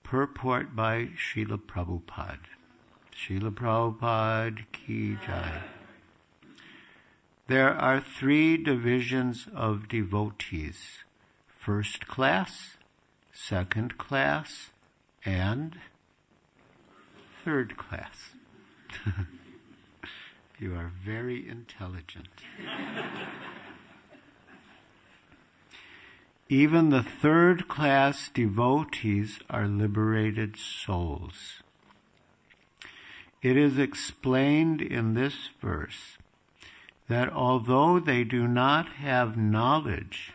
Purport by Srila Prabhupada. Srila Prabhupada Ki Jai. There are 3 divisions of devotees: first class, second class, and third class. You are very intelligent. Even the third class devotees are liberated souls. It is explained in this verse that although they do not have knowledge,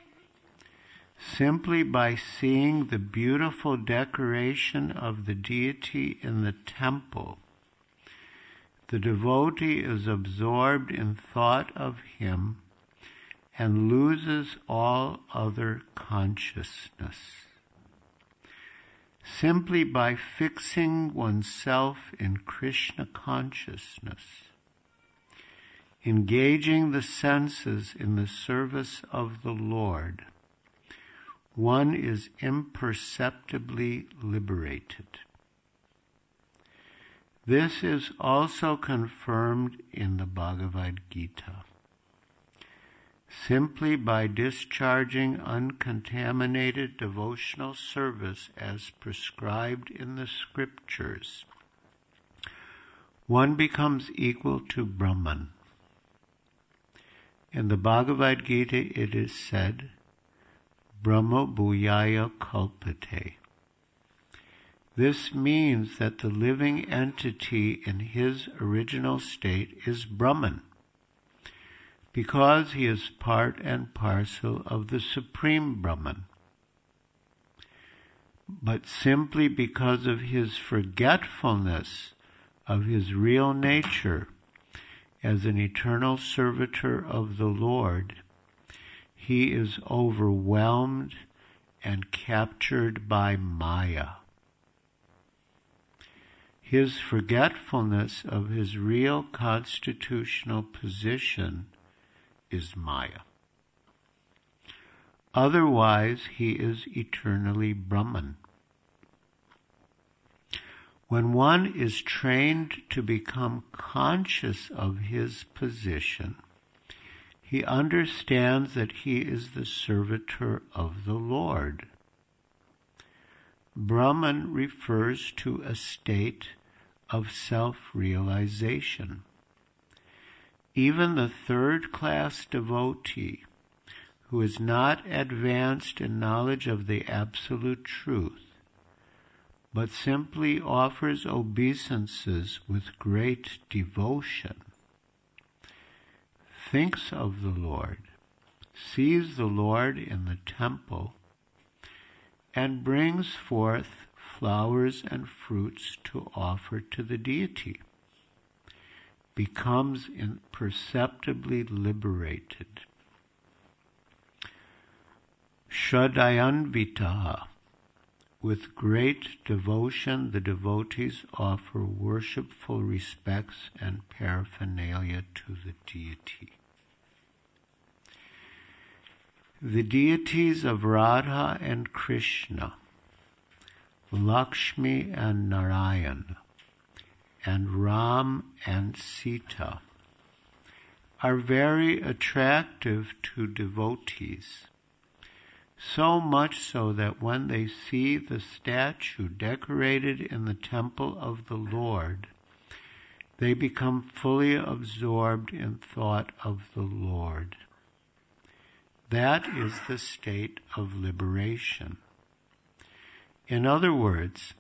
simply by seeing the beautiful decoration of the deity in the temple, the devotee is absorbed in thought of him and loses all other consciousness. Simply by fixing oneself in Krishna consciousness, engaging the senses in the service of the Lord, one is imperceptibly liberated. This is also confirmed in the Bhagavad Gita. Simply by discharging uncontaminated devotional service as prescribed in the scriptures, one becomes equal to Brahman. In the Bhagavad Gita it is said, Brahma Bhuyaya Kalpate. This means that the living entity in his original state is Brahman, because he is part and parcel of the Supreme Brahman. But simply because of his forgetfulness of his real nature as an eternal servitor of the Lord, he is overwhelmed and captured by Maya. His forgetfulness of his real constitutional position is Maya. Otherwise, he is eternally Brahman. When one is trained to become conscious of his position, he understands that he is the servitor of the Lord. Brahman refers to a state of self-realization. Even the third-class devotee, who is not advanced in knowledge of the absolute truth, but simply offers obeisances with great devotion, thinks of the Lord, sees the Lord in the temple, and brings forth flowers and fruits to offer to the deity, becomes imperceptibly liberated. Shraddhayanvitaha. With great devotion, the devotees offer worshipful respects and paraphernalia to the deity. The deities of Radha and Krishna, Lakshmi and Narayan, and Ram and Sita are very attractive to devotees, so much so that when they see the statue decorated in the temple of the Lord, they become fully absorbed in thought of the Lord. That is the state of liberation. In other words,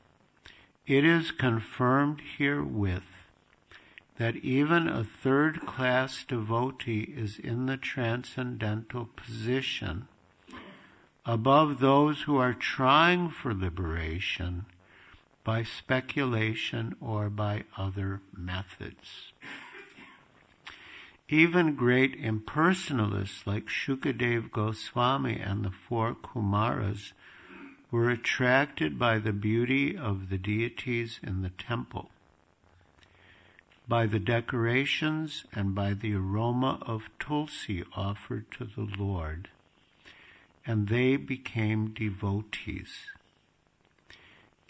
it is confirmed herewith that even a third-class devotee is in the transcendental position above those who are trying for liberation by speculation or by other methods. Even great impersonalists like Shukadev Goswami and the 4 Kumaras were attracted by the beauty of the deities in the temple, by the decorations and by the aroma of tulsi offered to the Lord, and they became devotees.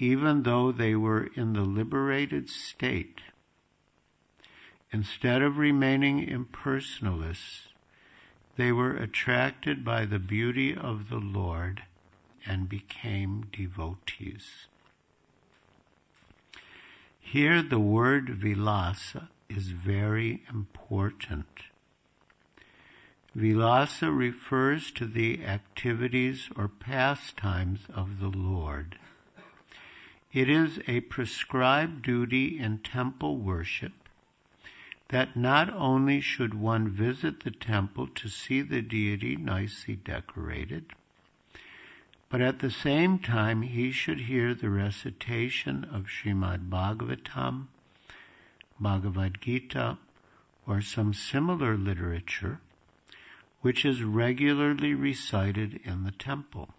even though they were in the liberated state, instead of remaining impersonalists, they were attracted by the beauty of the Lord and became devotees. Here the word vilasa is very important. Vilasa refers to the activities or pastimes of the Lord. It is a prescribed duty in temple worship that not only should one visit the temple to see the deity nicely decorated, but at the same time he should hear the recitation of Srimad Bhagavatam, Bhagavad Gita, or some similar literature, which is regularly recited in the temple.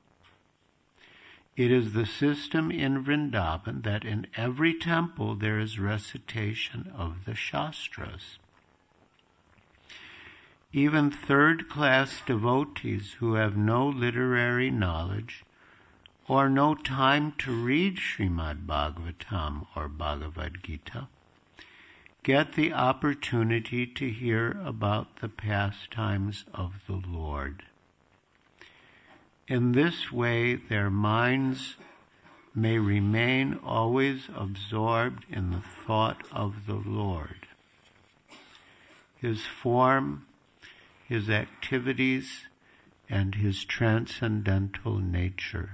It is the system in Vrindavan that in every temple there is recitation of the Shastras. Even third-class devotees who have no literary knowledge or no time to read Srimad Bhagavatam or Bhagavad Gita get the opportunity to hear about the pastimes of the Lord. In this way, their minds may remain always absorbed in the thought of the Lord, His form, His activities, and His transcendental nature.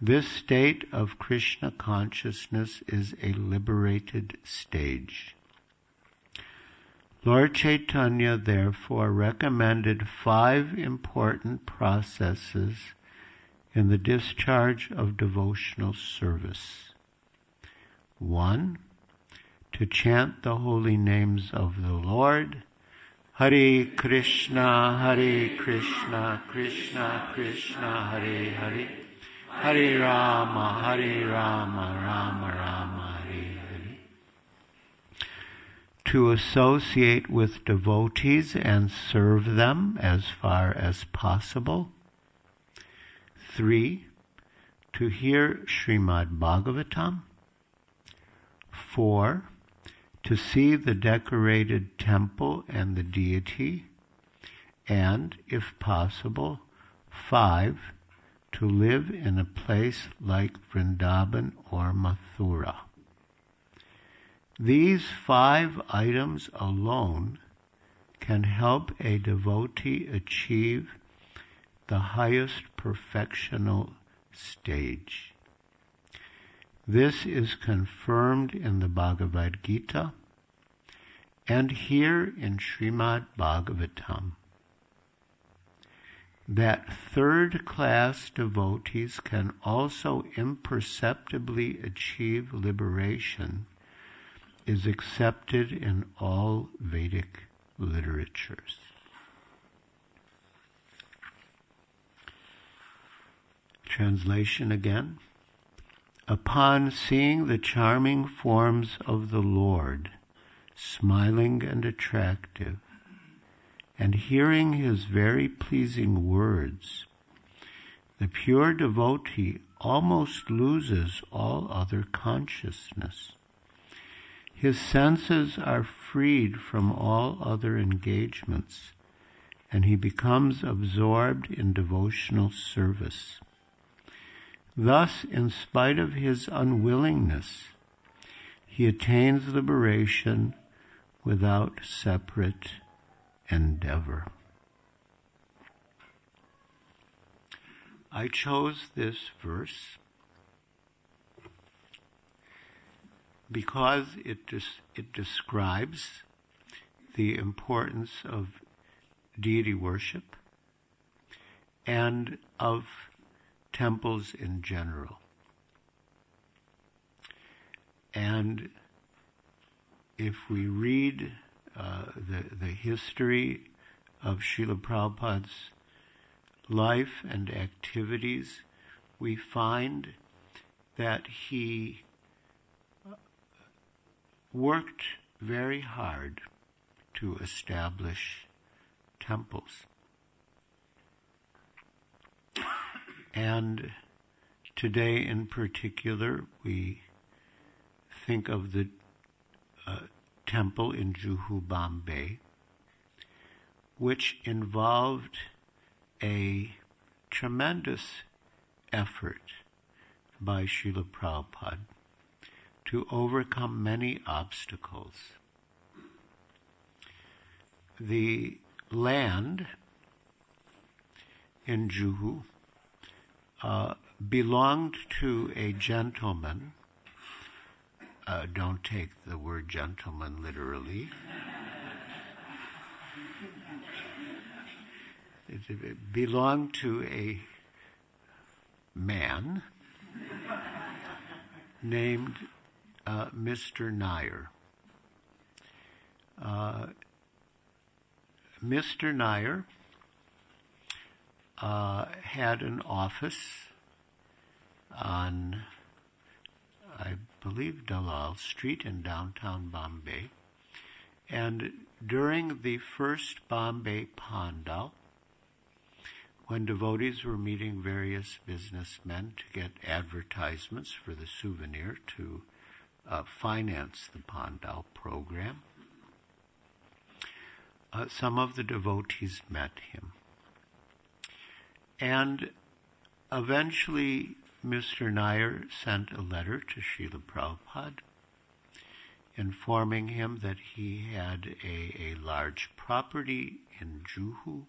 This state of Krishna consciousness is a liberated stage. Lord Chaitanya therefore recommended 5 important processes in the discharge of devotional service. 1. To chant the holy names of the Lord, Hare Krishna, Krishna Krishna, Hare Hare, Hare Rama, Rama Rama, Hare Hare. To associate with devotees and serve them as far as possible. 3. To hear Srimad Bhagavatam. 4. To see the decorated temple and the deity. And, if possible, 5. To live in a place like Vrindavan or Mathura. These 5 items alone can help a devotee achieve the highest perfectional stage. This is confirmed in the Bhagavad Gita and here in Srimad Bhagavatam. That third-class devotees can also imperceptibly achieve liberation is accepted in all Vedic literatures. Translation again. Upon seeing the charming forms of the Lord, smiling and attractive, and hearing His very pleasing words, the pure devotee almost loses all other consciousness. His senses are freed from all other engagements, and he becomes absorbed in devotional service. Thus, in spite of his unwillingness, he attains liberation without separate endeavor. I chose this verse because it describes the importance of deity worship and of temples in general. And if we read the history of Srila Prabhupada's life and activities, we find that he worked very hard to establish temples. And Today in particular, we think of the temple in Juhu, Bombay, which involved a tremendous effort by Srila Prabhupada to overcome many obstacles. The land in Juhu belonged to a gentleman. Don't take the word gentleman literally. It belonged to a man named Mr. Nair. Mr. Nair had an office on, I believe, Dalal Street in downtown Bombay. And during the first Bombay Pandal, when devotees were meeting various businessmen to get advertisements for the souvenir to finance the Pandal program, some of the devotees met him. And eventually, Mr. Nair sent a letter to Srila Prabhupada informing him that he had a large property in Juhu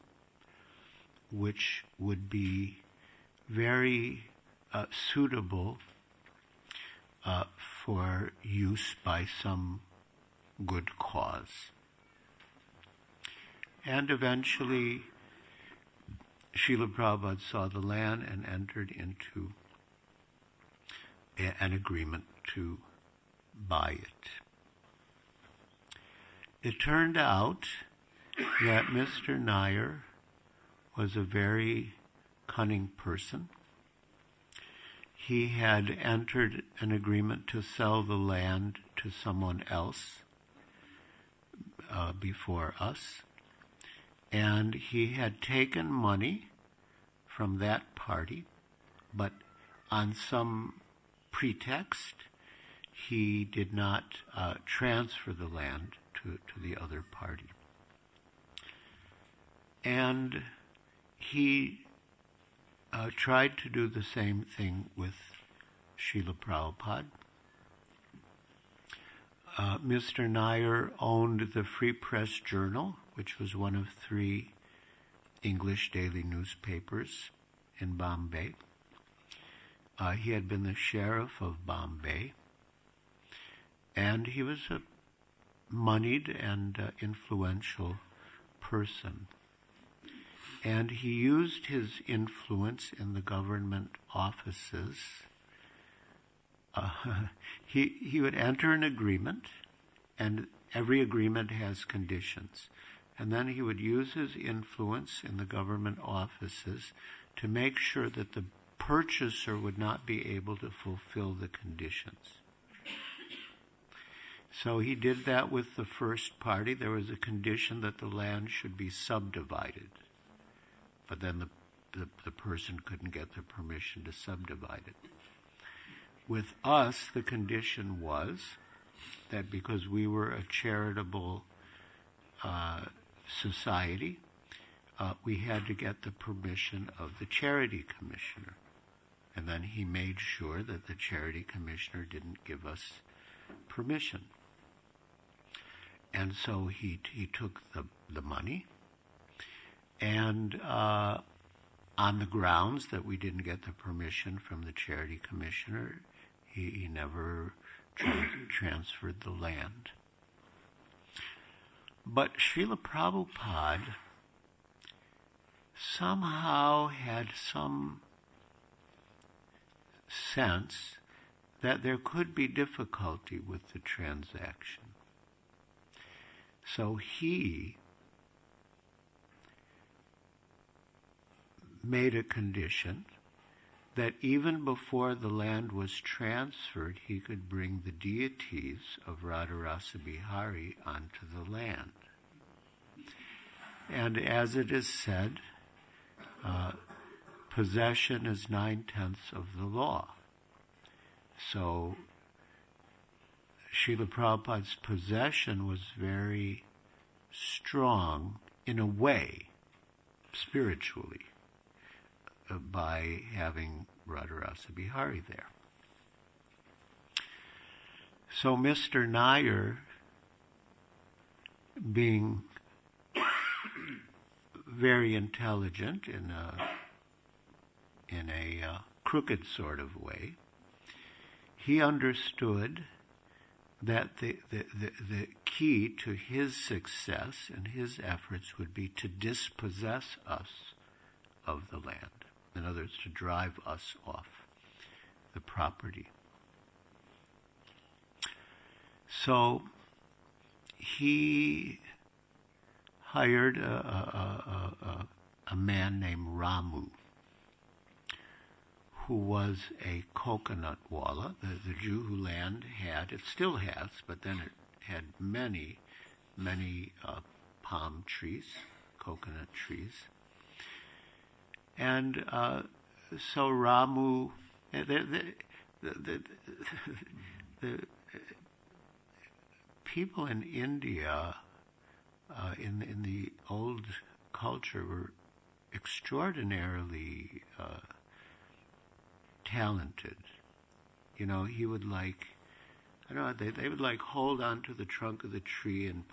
which would be very suitable for use by some good cause. And eventually, Srila Prabhupada saw the land and entered into an agreement to buy it. It turned out that Mr. Nair was a very cunning person. He had entered an agreement to sell the land to someone else before us, and he had taken money from that party, but on some pretext, he did not transfer the land to the other party. And he tried to do the same thing with Srila Prabhupada. Mr. Nair owned the Free Press Journal, which was one of 3 English daily newspapers in Bombay. He had been the sheriff of Bombay, and he was a moneyed and influential person. And he used his influence in the government offices. He would enter an agreement, and every agreement has conditions. And then he would use his influence in the government offices to make sure that the purchaser would not be able to fulfill the conditions. So he did that with the first party. There was a condition that the land should be subdivided. But then the person couldn't get the permission to subdivide it. With us, the condition was that because we were a charitable society, we had to get the permission of the charity commissioner. And then he made sure that the charity commissioner didn't give us permission. And so he took the money, and on the grounds that we didn't get the permission from the charity commissioner, he never transferred the land. But Srila Prabhupada somehow had some sense that there could be difficulty with the transaction. So he made a condition that even before the land was transferred, he could bring the deities of Radharasa Bihari onto the land. And as it is said, possession is 9/10 of the law. So Srila Prabhupada's possession was very strong in a way, spiritually, by having Radharasa Bihari there. So Mr. Nair, being very intelligent in a crooked sort of way, he understood that the key to his success and his efforts would be to dispossess us of the land. In other words, to drive us off the property. So he hired a man named Ramu, who was a coconut walla. The Juhu land had, it still has, but then it had many palm trees, coconut trees. And so Ramu, the people in India, in the old culture, were extraordinarily talented. You know, he would they would hold onto the trunk of the tree and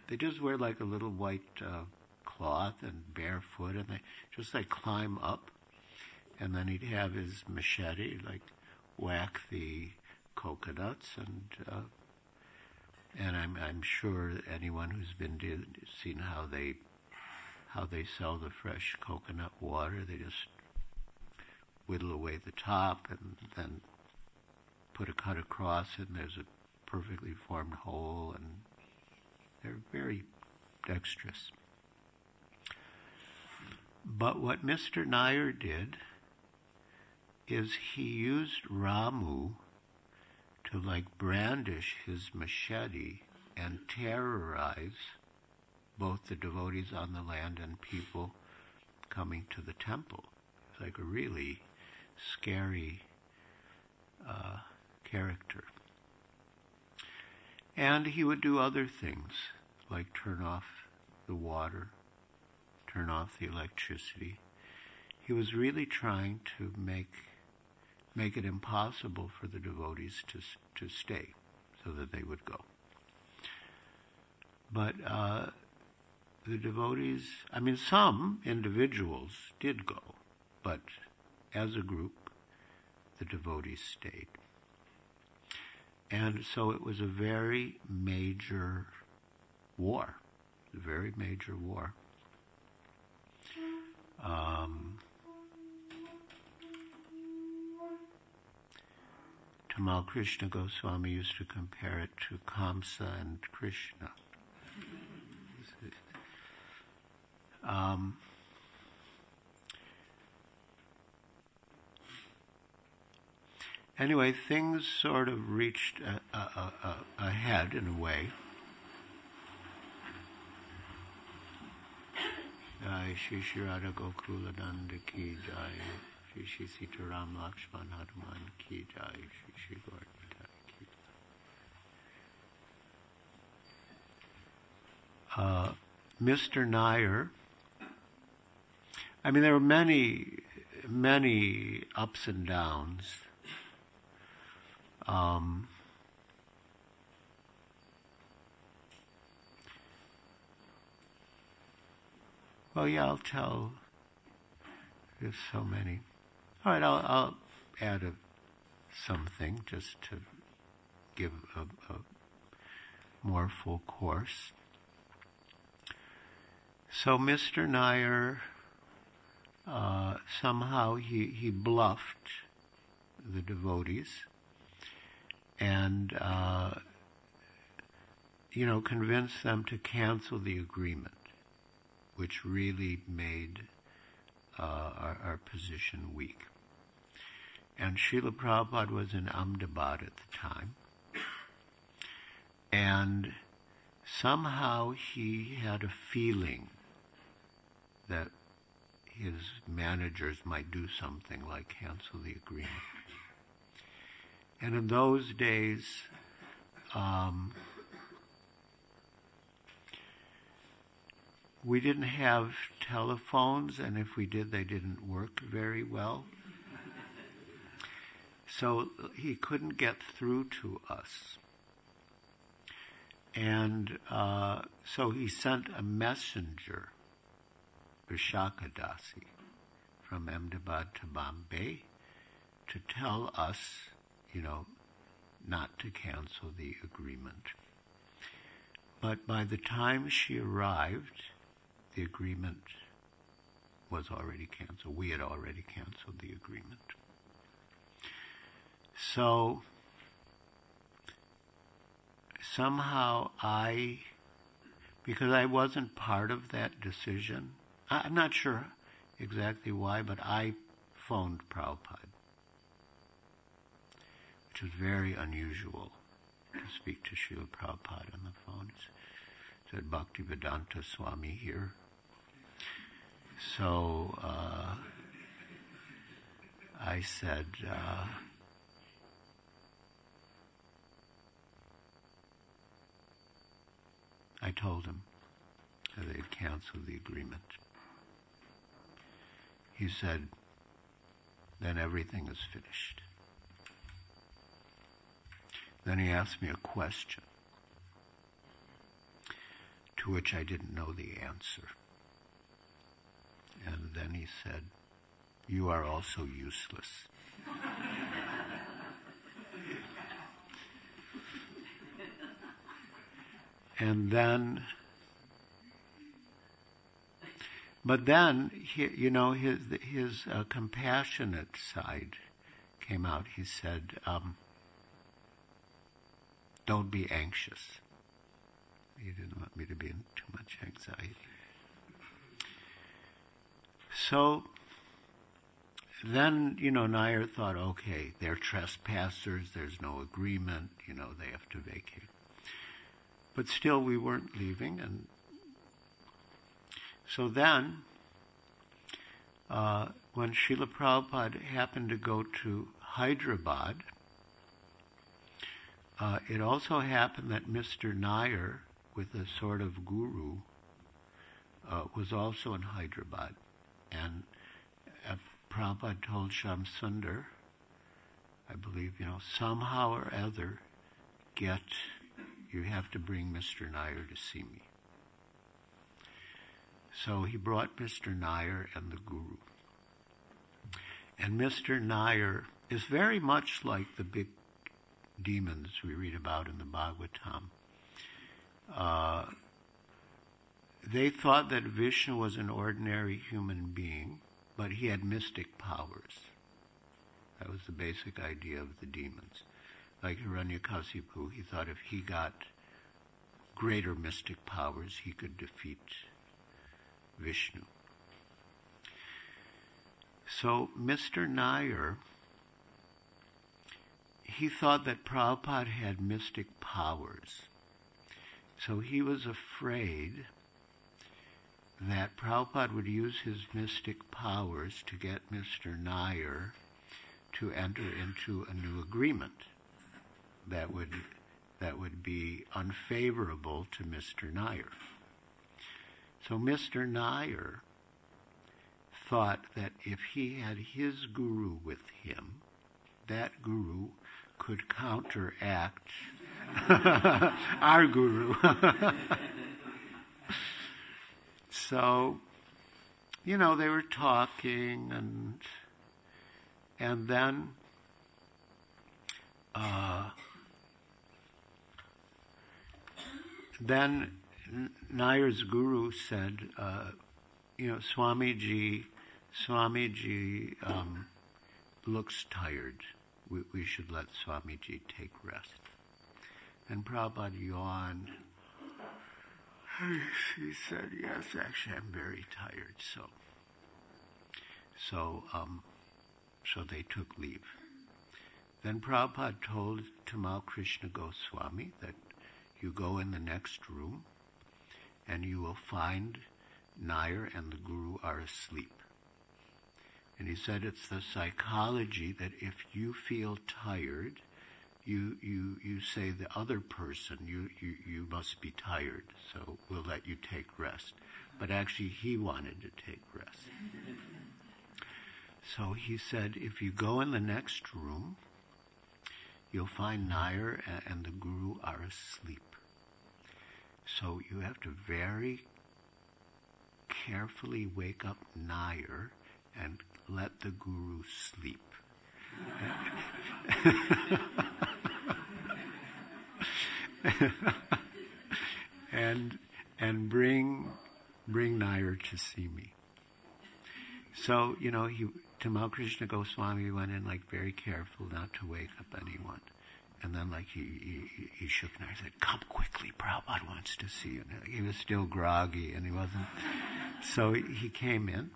they just wear a little white cloth and barefoot, and they just climb up, and then he'd have his machete, whack the coconuts, and I'm sure anyone who's seen how they sell the fresh coconut water. They just whittle away the top and then put a cut across it, and there's a perfectly formed hole, and they're very dexterous. But what Mr. Nair did is he used Ramu to brandish his machete and terrorize both the devotees on the land and people coming to the temple. It's a really scary character. And he would do other things, like turn off the water, turn off the electricity. He was really trying to make it impossible for the devotees to stay, so that they would go. But the devotees, some individuals did go, but as a group, the devotees stayed. And so it was a very major war, Tamal Krishna Goswami used to compare it to Kamsa and Krishna. Anyway, things sort of reached ahead in a way. Jai Shri Shri Radha Gokula Nanda Ki Jai, Shri Shri Sitaram Lakshman Hanuman Ki Jai, Shri Shri Gaur Ki Jai. Mr. Nair, there were many ups and downs. I'll tell. There's so many. All right, I'll add something just to give a more full course. So Mr. Nair, somehow he bluffed the devotees and convinced them to cancel the agreement, which really made our position weak. And Srila Prabhupada was in Ahmedabad at the time, and somehow he had a feeling that his managers might do something like cancel the agreement. And in those days, we didn't have telephones, and if we did, they didn't work very well. So he couldn't get through to us. And so he sent a messenger, Vishakadasi, from Ahmedabad to Bombay to tell us, not to cancel the agreement. But by the time she arrived, the agreement was already canceled. We had already canceled the agreement. So somehow because I wasn't part of that decision, I'm not sure exactly why, but I phoned Prabhupada, which was very unusual to speak to Srila Prabhupada on the phone. He said, Bhaktivedanta Swami here. So I said, I told him that they had canceled the agreement. He said, then everything is finished. Then he asked me a question to which I didn't know the answer. And then he said, you are also useless. And then, but then, his compassionate side came out. He said, don't be anxious. He didn't want me to be in too much anxiety. So then, Nair thought, okay, they're trespassers, there's no agreement, they have to vacate. But still, we weren't leaving, and so then, when Srila Prabhupada happened to go to Hyderabad, it also happened that Mr. Nair, with a sort of guru, was also in Hyderabad. And Prabhupada told Shyam Sundar, I believe, somehow or other, you have to bring Mr. Nair to see me. So he brought Mr. Nair and the guru. And Mr. Nair is very much like the big demons we read about in the Bhagavatam. They thought that Vishnu was an ordinary human being, but he had mystic powers. That was the basic idea of the demons. Like Hiranyakasipu, he thought if he got greater mystic powers, he could defeat Vishnu. So Mr. Nair, he thought that Prabhupada had mystic powers. So he was afraid that Prabhupada would use his mystic powers to get Mr. Nair to enter into a new agreement that would be unfavorable to Mr. Nair. So Mr. Nair thought that if he had his guru with him, that guru could counteract our guru. So, they were talking, and then Nair's guru said, Swamiji looks tired. We should let Swamiji take rest. And Prabhupada yawned. She said, yes, actually, I'm very tired. So they took leave. Then Prabhupada told Tamal Krishna Goswami that you go in the next room and you will find Nair and the Guru are asleep. And he said it's the psychology that if you feel tired, you say the other person, you must be tired, so we'll let you take rest. But actually he wanted to take rest. So he said, if you go in the next room, you'll find Nair and the Guru are asleep. So you have to very carefully wake up Nair and let the Guru sleep. and bring Nair to see me. So, Tamal Krishna Goswami went in like very careful not to wake up anyone. And then like he shook Nair and said, come quickly, Prabhupada wants to see you. And he was still groggy and he wasn't. So he came in,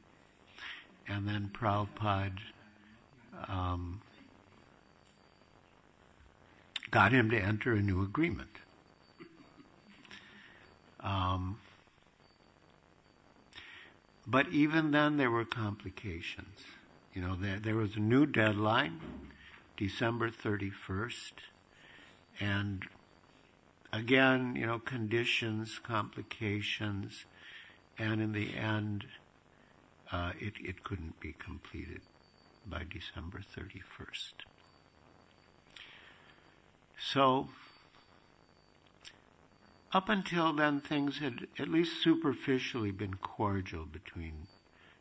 and then Prabhupada got him to enter a new agreement. But even then there were complications. There was a new deadline, December 31st, and again, conditions, complications, and in the end, it couldn't be completed by December 31st. So, up until then, things had at least superficially been cordial between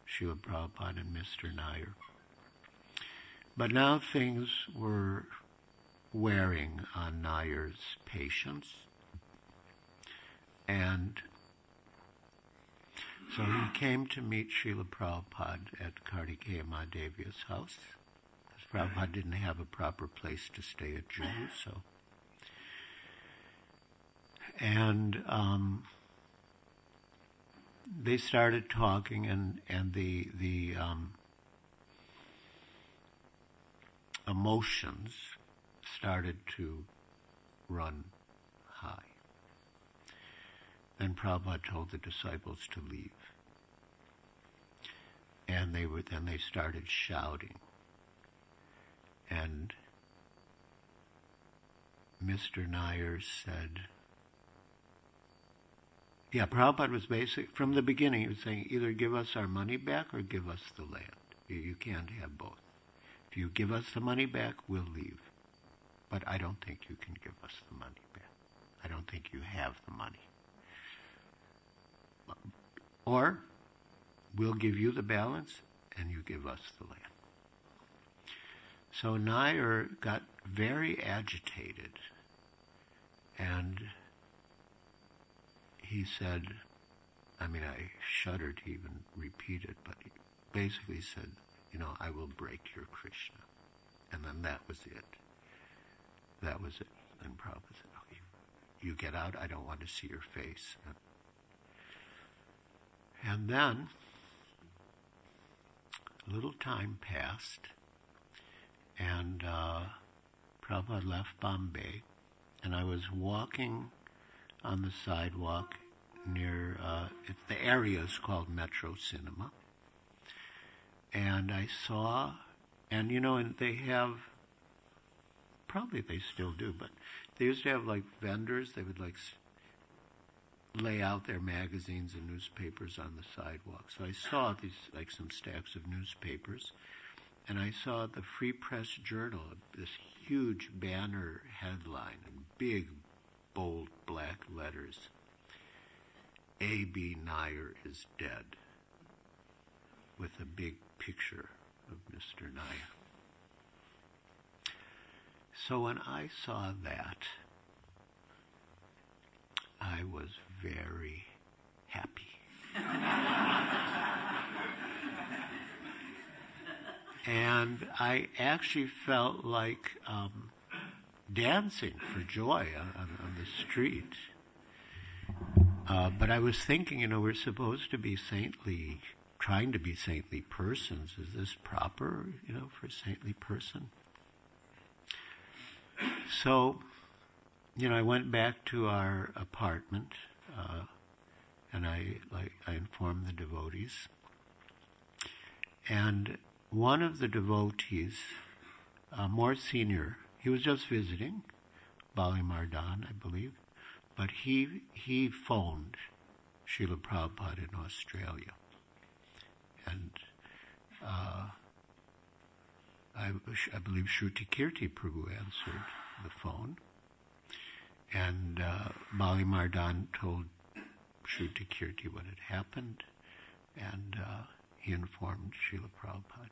Srila Prabhupada and Mr. Nair. But now things were wearing on Nair's patience. And so he came to meet Srila Prabhupada at Kartikeya Mahadevi's house, because Prabhupada didn't have a proper place to stay at Jews, so. And they started talking, and the emotions started to run high. Then Prabhupada told the disciples to leave. And they started shouting. And Mr. Nair said, Prabhupada was from the beginning, he was saying, either give us our money back or give us the land. You can't have both. If you give us the money back, we'll leave. But I don't think you can give us the money back. I don't think you have the money. Or we'll give you the balance and you give us the land. So Nair got very agitated, and he said, I shuddered to even repeat it, but he basically said, I will break your Krishna. And then that was it. That was it. And Prabhupada said, okay, you get out, I don't want to see your face. And then, a little time passed, and Prabhupada left Bombay, and I was walking on the sidewalk near, the area is called Metro Cinema, and I saw, and they have, probably they still do, but they used to have like vendors, they would like lay out their magazines and newspapers on the sidewalk. So I saw these, like some stacks of newspapers, and I saw the Free Press Journal, this huge banner headline in big, bold black letters. A.B. Nair is dead, with a big picture of Mr. Nair. So when I saw that, I was very happy. And I actually felt like dancing for joy on the street. But I was thinking, we're supposed to be saintly, trying to be saintly persons. Is this proper, for a saintly person? So, I went back to our apartment, and I informed the devotees. And one of the devotees, more senior, he was just visiting, Bali Mardan, I believe, but he phoned Srila Prabhupada in Australia. And I believe Shruti Kirti Prabhu answered the phone. And Bali Mardan told Shruti Kirti what had happened, and he informed Srila Prabhupada.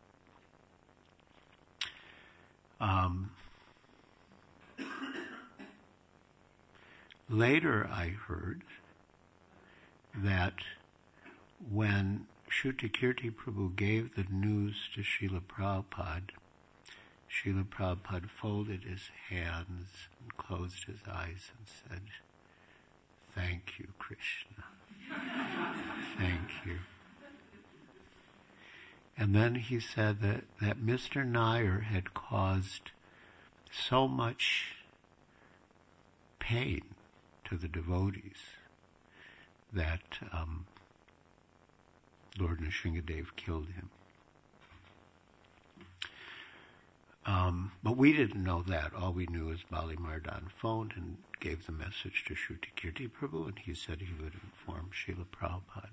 Later I heard that when Shruti Kirti Prabhu gave the news to Srila Prabhupada folded his hands and closed his eyes and said, "Thank you, Krishna. Thank you." And then he said that Mr. Nair had caused so much pain to the devotees that Lord Nrsingadev killed him. But we didn't know that. All we knew is Bali Mardan phoned and gave the message to Shruti Kirti Prabhu, and he said he would inform Srila Prabhupada.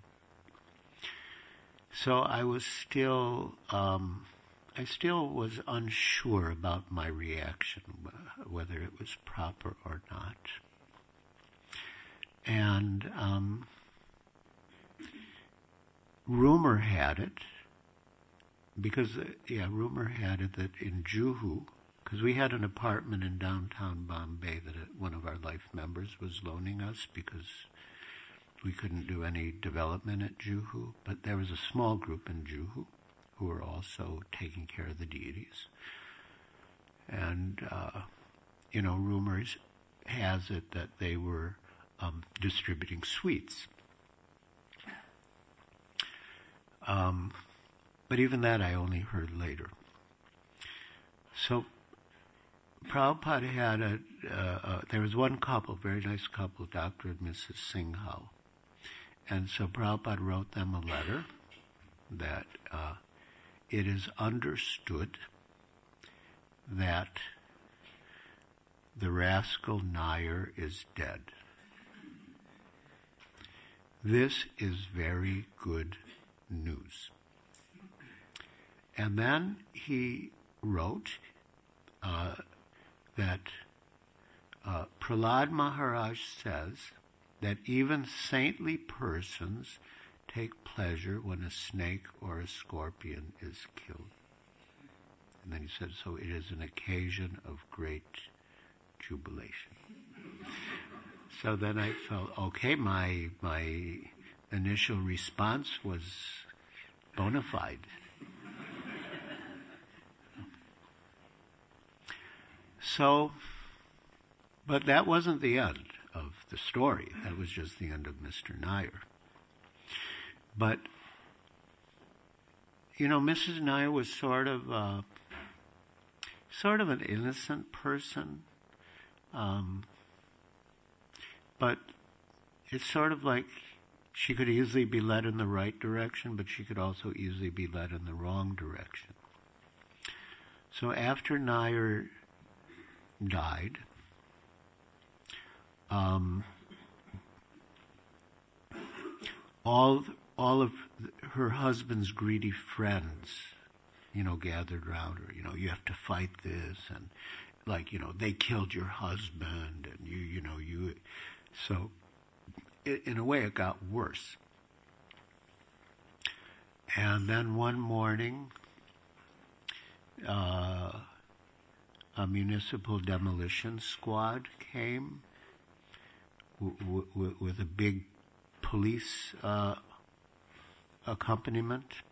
So I still was unsure about my reaction, whether it was proper or not. And rumor had it, rumor had it that in Juhu, because we had an apartment in downtown Bombay that one of our life members was loaning us because we couldn't do any development at Juhu, but there was a small group in Juhu who were also taking care of the deities. And, rumors has it that they were distributing sweets. But even that I only heard later. So Prabhupada had there was one couple, very nice couple, Dr. and Mrs. Singhal. And so Prabhupada wrote them a letter that it is understood that the rascal Nair is dead. This is very good news. And then he wrote that Prahlad Maharaj says that even saintly persons take pleasure when a snake or a scorpion is killed. And then he said, so it is an occasion of great jubilation. So then I felt, okay, my initial response was bona fide. So, but that wasn't the end of the story. That was just the end of Mr. Nair. But, Mrs. Nair was sort of an innocent person. But it's sort of like she could easily be led in the right direction, but she could also easily be led in the wrong direction. So after Nair died, all of her husband's greedy friends, gathered around her. You have to fight this, and they killed your husband, and you. So, in a way, it got worse. And then one morning, a municipal demolition squad came with a big police accompaniment,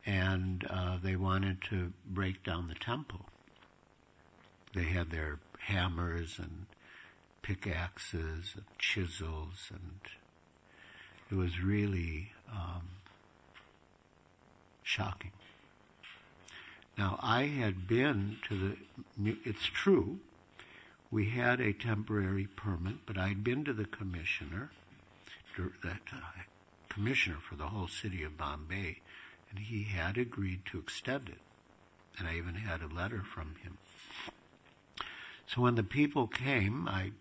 and they wanted to break down the temple. They had their hammers and pickaxes and chisels, and it was really shocking. Now, I had been to it's true, we had a temporary permit, but I'd been to the commissioner for the whole city of Bombay, And he had agreed to extend it. And I even had a letter from him. So when the people came, I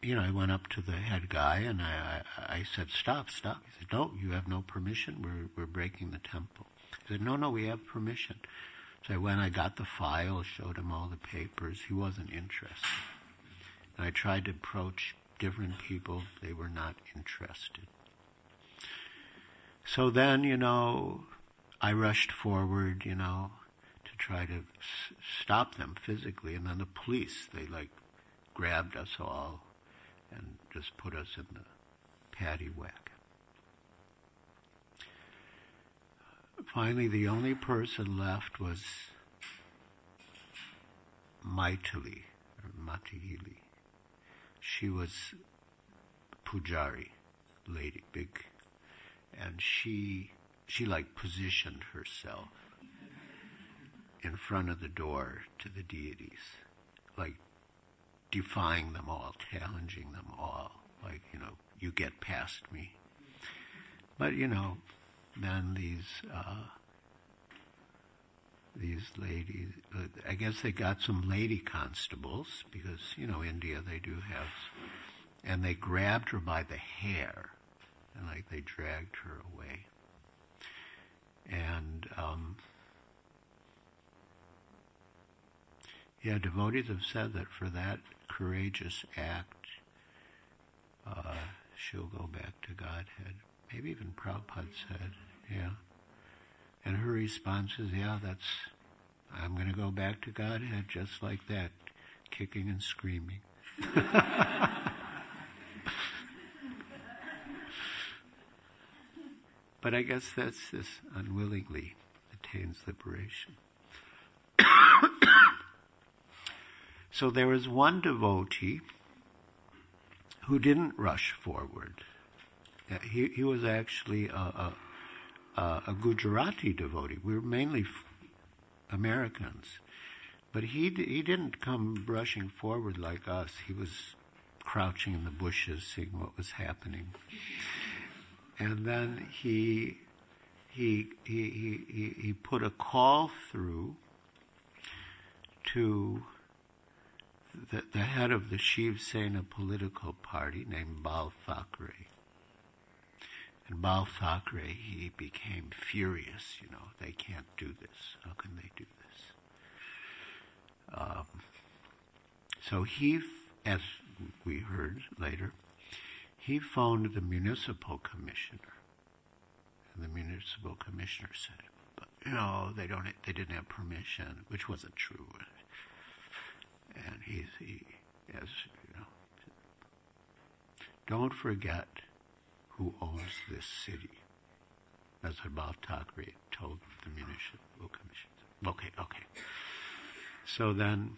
went up to the head guy and I said, stop. He said, no, you have no permission. We're breaking the temple. He said, no, we have permission. So I got the file, showed him all the papers. He wasn't interested. And I tried to approach different people. They were not interested. So then, I rushed forward, to try to stop them physically. And then the police, they grabbed us all and just put us in the paddy wagon. Finally, the only person left was Maitali, or Matihili. She was Pujari lady, big, and she positioned herself in front of the door to the deities, defying them all, challenging them all, you get past me. But, then these ladies, I guess they got some lady constables, because, India, they do have, and they grabbed her by the hair, and they dragged her away. And, devotees have said that for that courageous act, she'll go back to Godhead. Maybe even Prabhupada said, And her response is, I'm going to go back to Godhead just like that, kicking and screaming. But I guess that's this unwillingly attains liberation. So there was one devotee who didn't rush forward. He was actually a Gujarati devotee. We were mainly Americans. But he didn't come rushing forward like us. He was crouching in the bushes, seeing what was happening. And then he put a call through to the head of the Shiv Sena political party named Bal Thackeray. And Bal Thackeray, he became furious, they can't do this. How can they do this? So he, as we heard later, he phoned the municipal commissioner. And the municipal commissioner said, but, they didn't have permission, which wasn't true. And he as don't forget who owns this city. That's what Bal Thackeray told the municipal commission. Okay. So then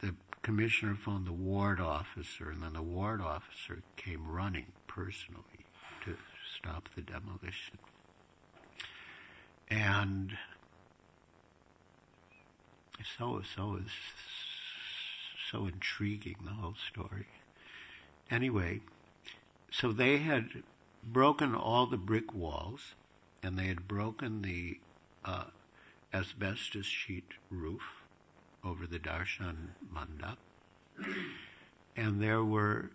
the commissioner phoned the ward officer, and then the ward officer came running personally to stop the demolition. And so intriguing, the whole story. Anyway, so they had broken all the brick walls, and they had broken the asbestos sheet roof over the darshan mandap, and there were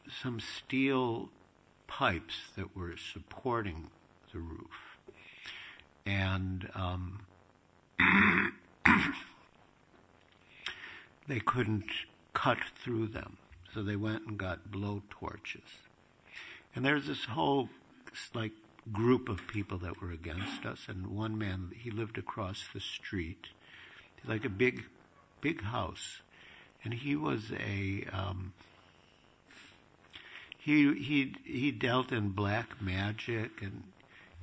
some steel pipes that were supporting the roof. And they couldn't cut through them, so they went and got blow torches. And there's this whole group of people that were against us, and one man, he lived across the street, like a big house, and he was he dealt in black magic, and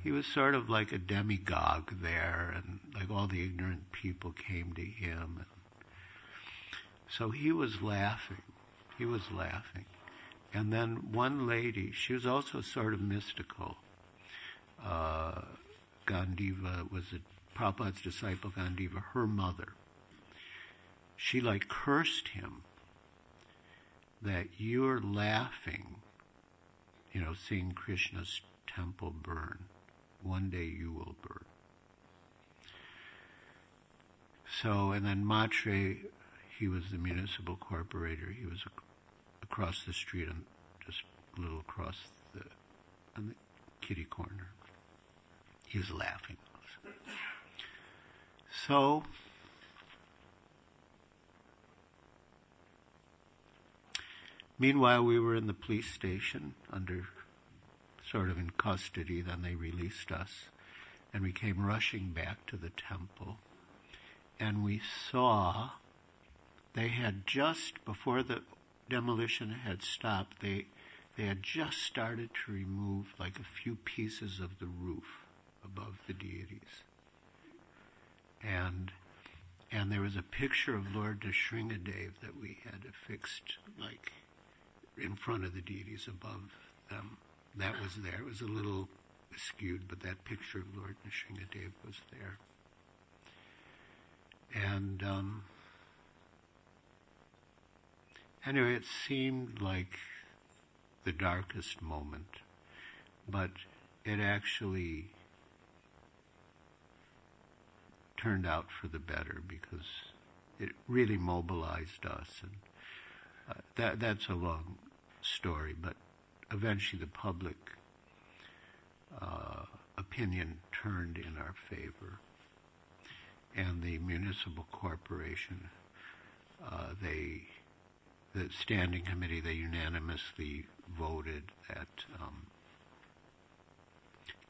he was sort of like a demigod there, and all the ignorant people came to him. And so he was laughing. And then one lady, she was also sort of mystical. Gandiva was Prabhupada's disciple, Gandiva, her mother. She cursed him that you're laughing, seeing Krishna's temple burn. one day you will burn. So, and then Matre, he was the municipal corporator. He was across the street, and just a little across on the kitty corner. He was laughing. So, meanwhile, we were in the police station sort of in custody. Then they released us, and we came rushing back to the temple. And we saw they had just, before the demolition had stopped, they had just started to remove like a few pieces of the roof above the deities. And there was a picture of Lord Nrsingadev that we had affixed like in front of the deities above them. That was there. It was a little skewed, but that picture of Lord Nrsingadev was there. And anyway, it seemed like the darkest moment, but it actually turned out for the better because it really mobilized us. And that's a long story, but eventually the public opinion turned in our favor. And the municipal corporation, the standing committee, they unanimously voted that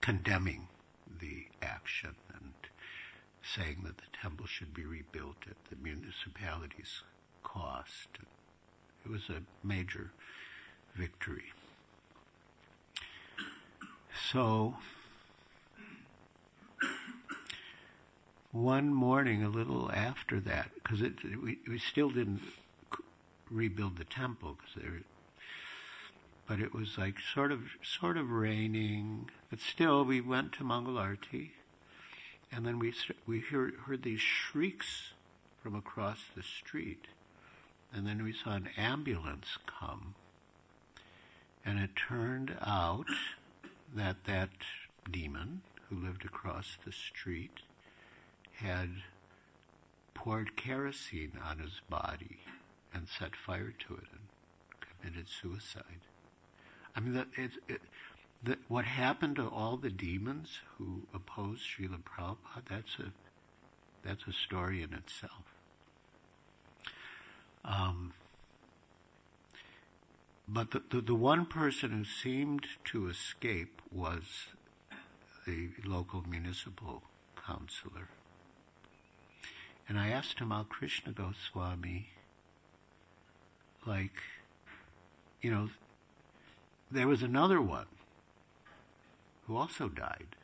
condemning the action and saying that the temple should be rebuilt at the municipality's cost. It was a major victory. So, one morning, a little after that, because we still didn't rebuild the temple, but it was like sort of raining. But still, we went to Mangalarti, and then we heard these shrieks from across the street, and then we saw an ambulance come, and it turned out that demon who lived across the street had poured kerosene on his body and set fire to it and committed suicide. I mean, what happened to all the demons who opposed Srila Prabhupada, that's a story in itself. But the one person who seemed to escape was the local municipal councillor. And I asked Tamal Krishna Goswami, there was another one who also died.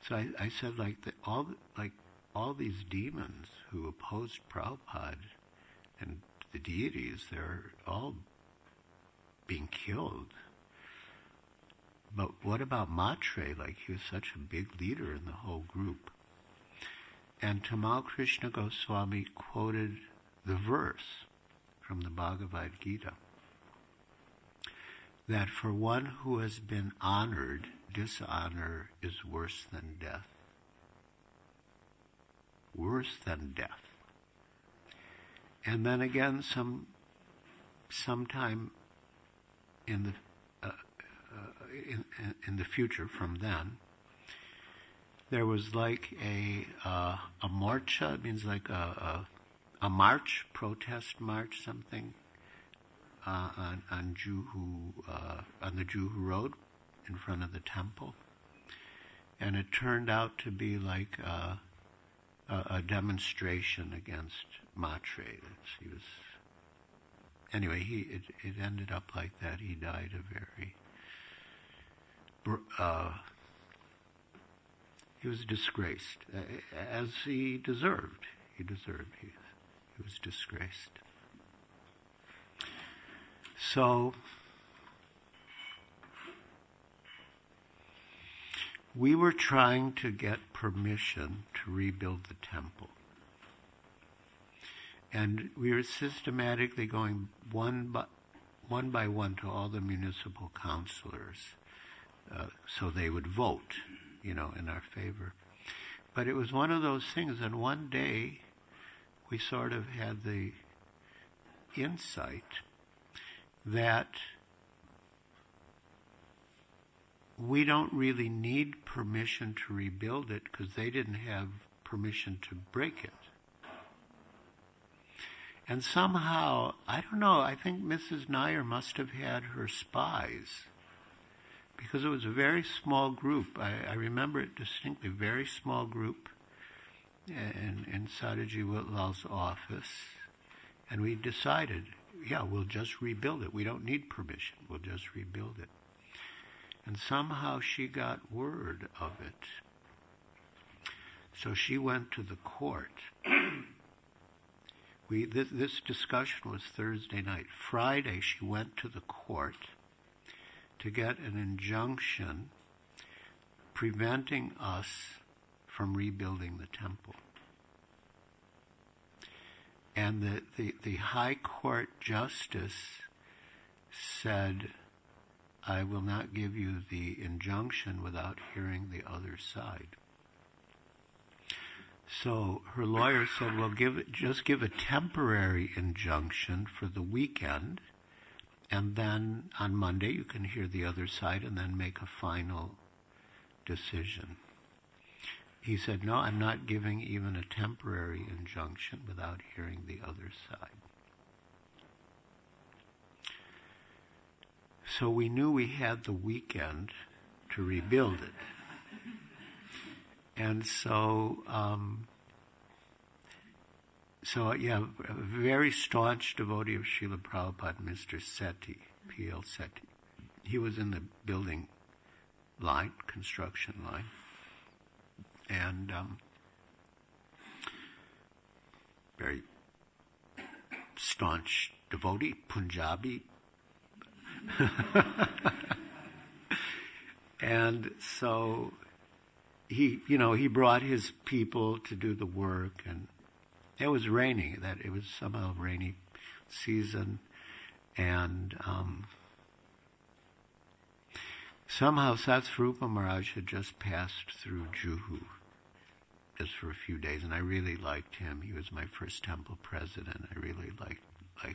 So I said, all these demons who opposed Prabhupada and the deities, they're all being killed. But what about Matre? He was such a big leader in the whole group. And Tamal Krishna Goswami quoted the verse from the Bhagavad Gita, that for one who has been honored, dishonor is worse than death. Worse than death. And then again, sometime in the future, from then, there was like a morcha. It means like a march, protest march, something on the Juhu Road in front of the temple, and it turned out to be like a demonstration against Matre. It ended up like that. He died he was disgraced, as he deserved. He was disgraced. So, we were trying to get permission to rebuild the temple. And we were systematically going one by one to all the municipal councilors, so they would vote, in our favor. But it was one of those things, and one day we sort of had the insight that we don't really need permission to rebuild it because they didn't have permission to break it. And somehow, I don't know, I think Mrs. Nair must have had her spies, because it was a very small group. I remember it distinctly, very small group in Sadaji Whitlal's office. And we decided, we'll just rebuild it. We don't need permission. We'll just rebuild it. And somehow she got word of it. So she went to the court. This discussion was Thursday night. Friday, she went to the court to get an injunction preventing us from rebuilding the temple. And the High Court Justice said, I will not give you the injunction without hearing the other side. So her lawyer said, well, just give a temporary injunction for the weekend, and then on Monday you can hear the other side and then make a final decision. He said, no, I'm not giving even a temporary injunction without hearing the other side. So we knew we had the weekend to rebuild it. And so, a very staunch devotee of Srila Prabhupada, Mr. Sethi, P.L. Sethi. He was in the building line, construction line. And very staunch devotee, Punjabi. And so he brought his people to do the work, and it was raining. It was somehow rainy season, and somehow Satsvarupa Maharaj had just passed through Juhu just for a few days, and I really liked him. He was my first temple president. I really liked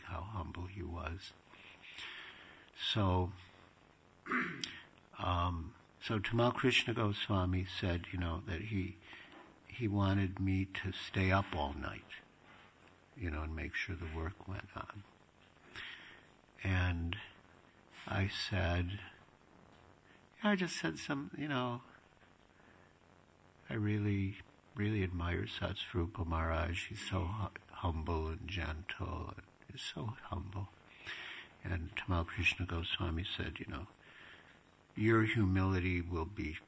how humble he was. So Tamal Krishna Goswami said, that he wanted me to stay up all night, and make sure the work went on. And I said, I just said I really, really admire Satsvarupa Maharaj. He's so humble and gentle. He's so humble. And Tamal Krishna Goswami said, your humility will be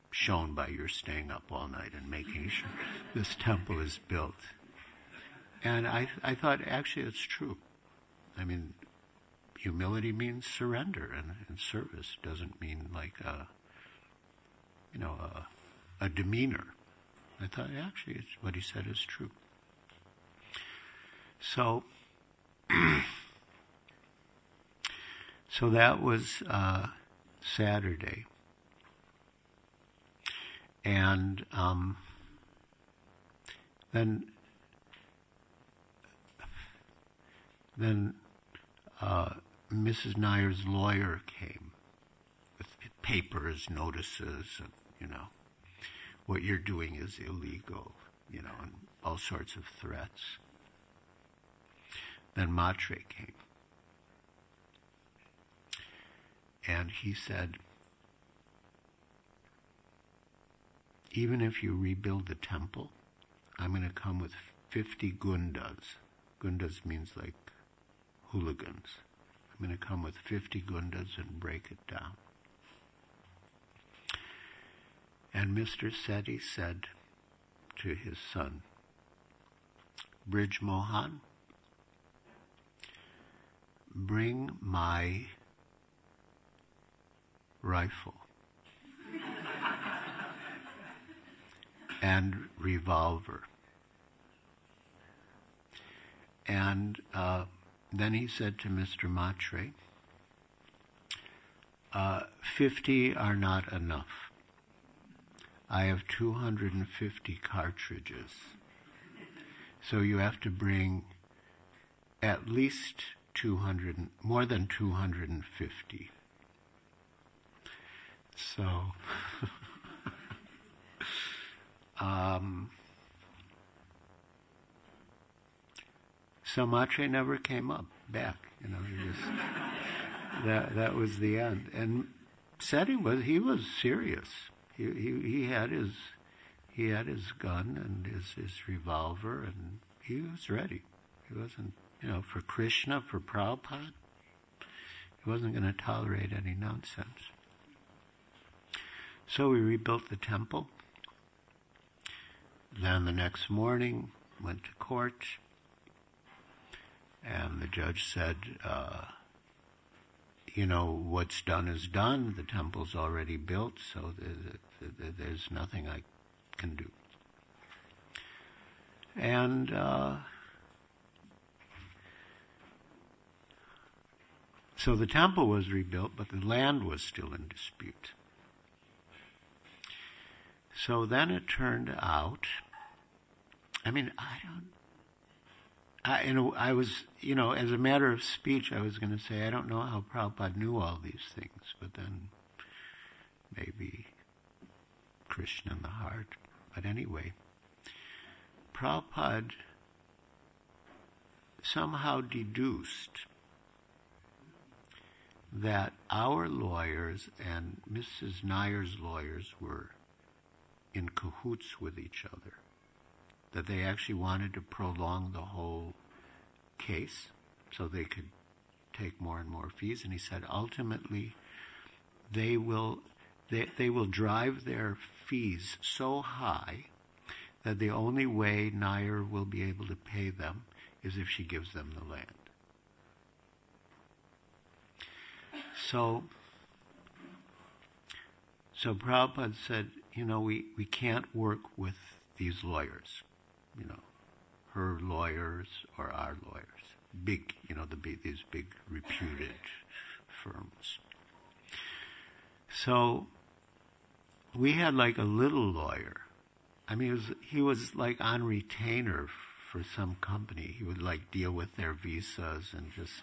shown by your staying up all night and making sure this temple is built. And I thought, actually, it's true. I mean, humility means surrender, and service doesn't mean like a demeanor. I thought, actually, what he said is true. So, so that was Saturday. And then Mrs. Nair's lawyer came with papers, notices, and, what you're doing is illegal, and all sorts of threats. Then Matre came. And he said, even if you rebuild the temple, I'm going to come with 50 gundas. Gundas means like hooligans. I'm going to come with 50 gundas and break it down. And Mr. Sethi said to his son, Brij Mohan, bring my rifle and revolver. And then he said to Mr. Matre, 50 are not enough. I have 250 cartridges. So you have to bring at least 200, more than 250. So, so Matre never came up back. You know, he just that was the end. And Seti he was serious. He had his gun and his revolver, and he was ready. He wasn't, for Krishna, for Prabhupada, he wasn't going to tolerate any nonsense. So we rebuilt the temple. Then the next morning, went to court, and the judge said, what's done is done. The temple's already built, so there's nothing I can do. And so the temple was rebuilt, but the land was still in dispute. So then it turned out, I was, as a matter of speech, I was going to say, I don't know how Prabhupada knew all these things, but then maybe Krishna in the heart. But anyway, Prabhupada somehow deduced that our lawyers and Mrs. Nair's lawyers were in cahoots with each other, that they actually wanted to prolong the whole case so they could take more and more fees. And he said ultimately they will drive their fees so high that the only way Nair will be able to pay them is if she gives them the land. So Prabhupada said, we can't work with these lawyers, her lawyers or our lawyers, big, these big reputed firms. So we had like a little lawyer. He was like on retainer for some company. He would like deal with their visas and just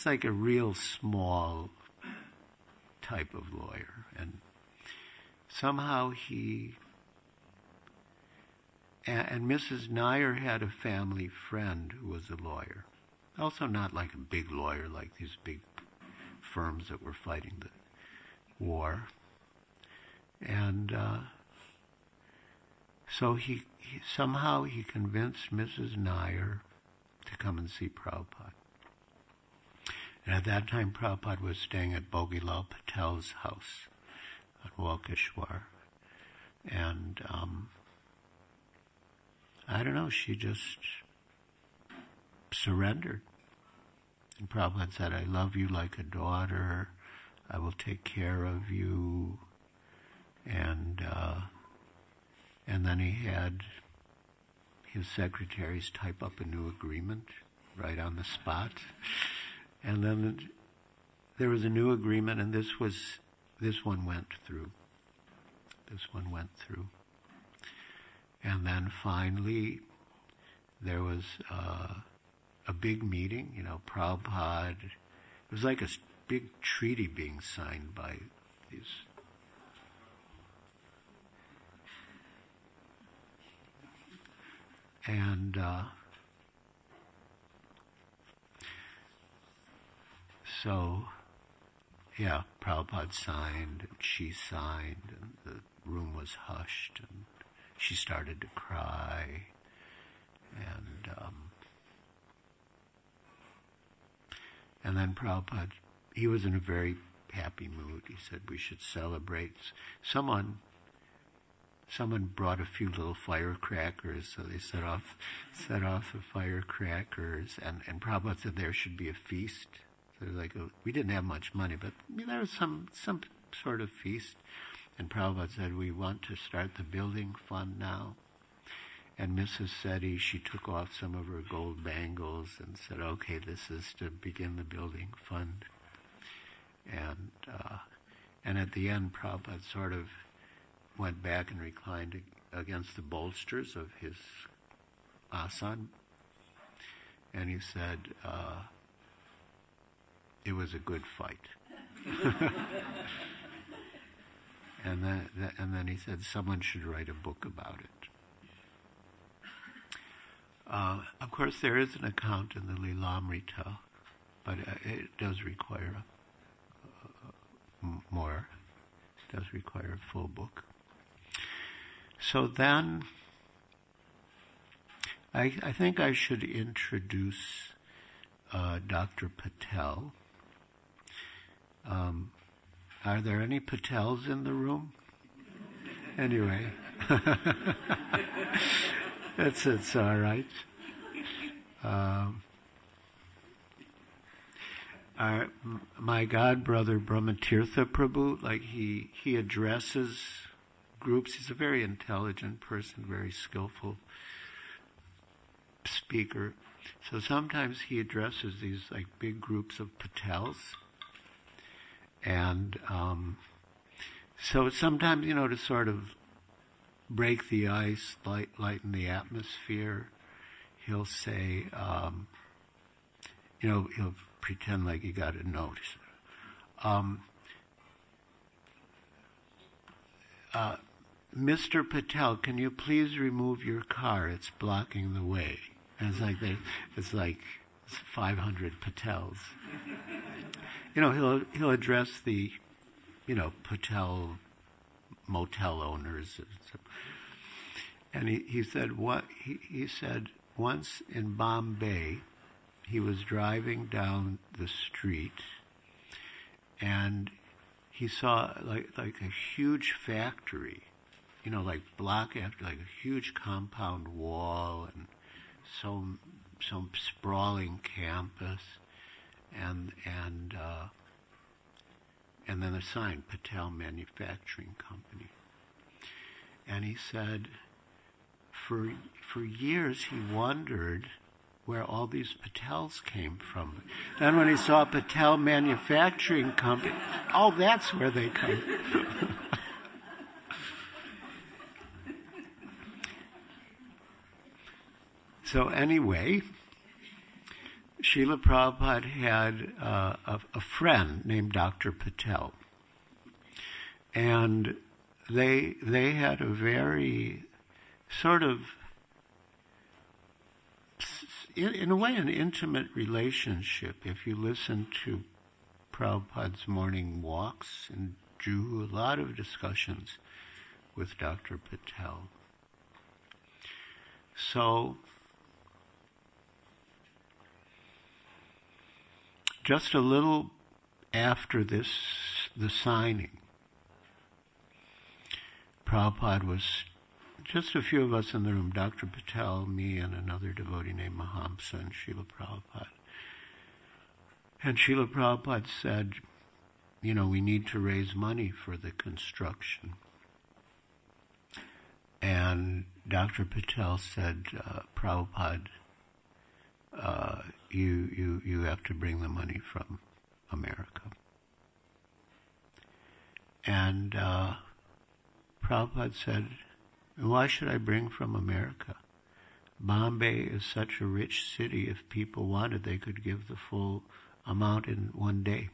like a real small type of lawyer. And somehow and Mrs. Nair had a family friend who was a lawyer. Also not like a big lawyer like these big firms that were fighting the war. And so he somehow convinced Mrs. Nair to come and see Prabhupada. And at that time, Prabhupada was staying at Bhogilal Patel's house at Walkeshwar. And I don't know, she just surrendered. And Prabhupada said, I love you like a daughter. I will take care of you. And then he had his secretaries type up a new agreement right on the spot. And then there was a new agreement, and this one went through. This one went through. And then finally, there was a big meeting, Prabhupada. It was like a big treaty being signed by these. And so, Prabhupada signed, and she signed, and the room was hushed, and she started to cry, and then Prabhupada, he was in a very happy mood. He said we should celebrate. Someone brought a few little firecrackers, so they set off the firecrackers, and Prabhupada said there should be a feast. So we didn't have much money, but there was some sort of feast. And Prabhupada said, we want to start the building fund now. And Mrs. Seti, she took off some of her gold bangles and said, okay, this is to begin the building fund. And at the end, Prabhupada sort of went back and reclined against the bolsters of his asan, and he said, it was a good fight. And then he said someone should write a book about it. Of course, there is an account in the Lilamrita, but it does require more. It does require a full book. So then, I think I should introduce Dr. Patel. Are there any Patels in the room? Anyway, it's all right. My god brother Brahmatirtha Prabhu, like he addresses groups. He's a very intelligent person, very skillful speaker. So sometimes he addresses these like big groups of Patels. And so sometimes, to sort of break the ice, lighten the atmosphere, he'll say, he'll pretend like he got a notice. Mr. Patel, can you please remove your car? It's blocking the way. And it's like 500 Patels. He'll address the, Patel motel owners. And he said he said once in Bombay, he was driving down the street, and he saw like a huge factory, like block after like a huge compound wall and some sprawling campus. And then a sign, Patel Manufacturing Company. And he said, for years he wondered where all these Patels came from. Then when he saw Patel Manufacturing Company, oh, that's where they come from. So anyway, Srila Prabhupada had a friend named Dr. Patel, and they had a very sort of, in a way, an intimate relationship. If you listen to Prabhupada's morning walks in Juhu, a lot of discussions with Dr. Patel. So just a little after the signing, Prabhupada was, just a few of us in the room, Dr. Patel, me, and another devotee named Mahamsa, and Srila Prabhupada. And Srila Prabhupada said, we need to raise money for the construction. And Dr. Patel said, Prabhupada, you have to bring the money from America. And Prabhupada said, why should I bring from America? Bombay is such a rich city. If people wanted, they could give the full amount in one day.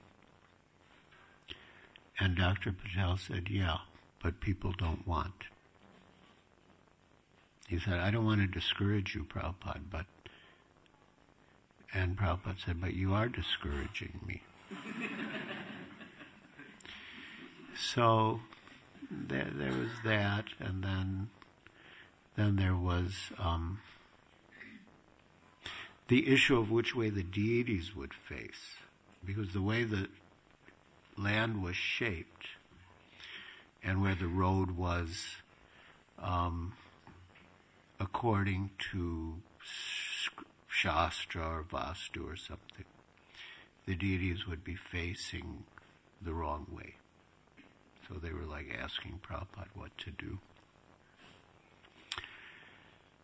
And Dr. Patel said, yeah, but people don't want. He said, I don't want to discourage you, Prabhupada, and Prabhupada said, but you are discouraging me. So there was that, and then there was the issue of which way the deities would face, because the way the land was shaped and where the road was according to Shastra or Vastu or something, the deities would be facing the wrong way. So they were like asking Prabhupada what to do.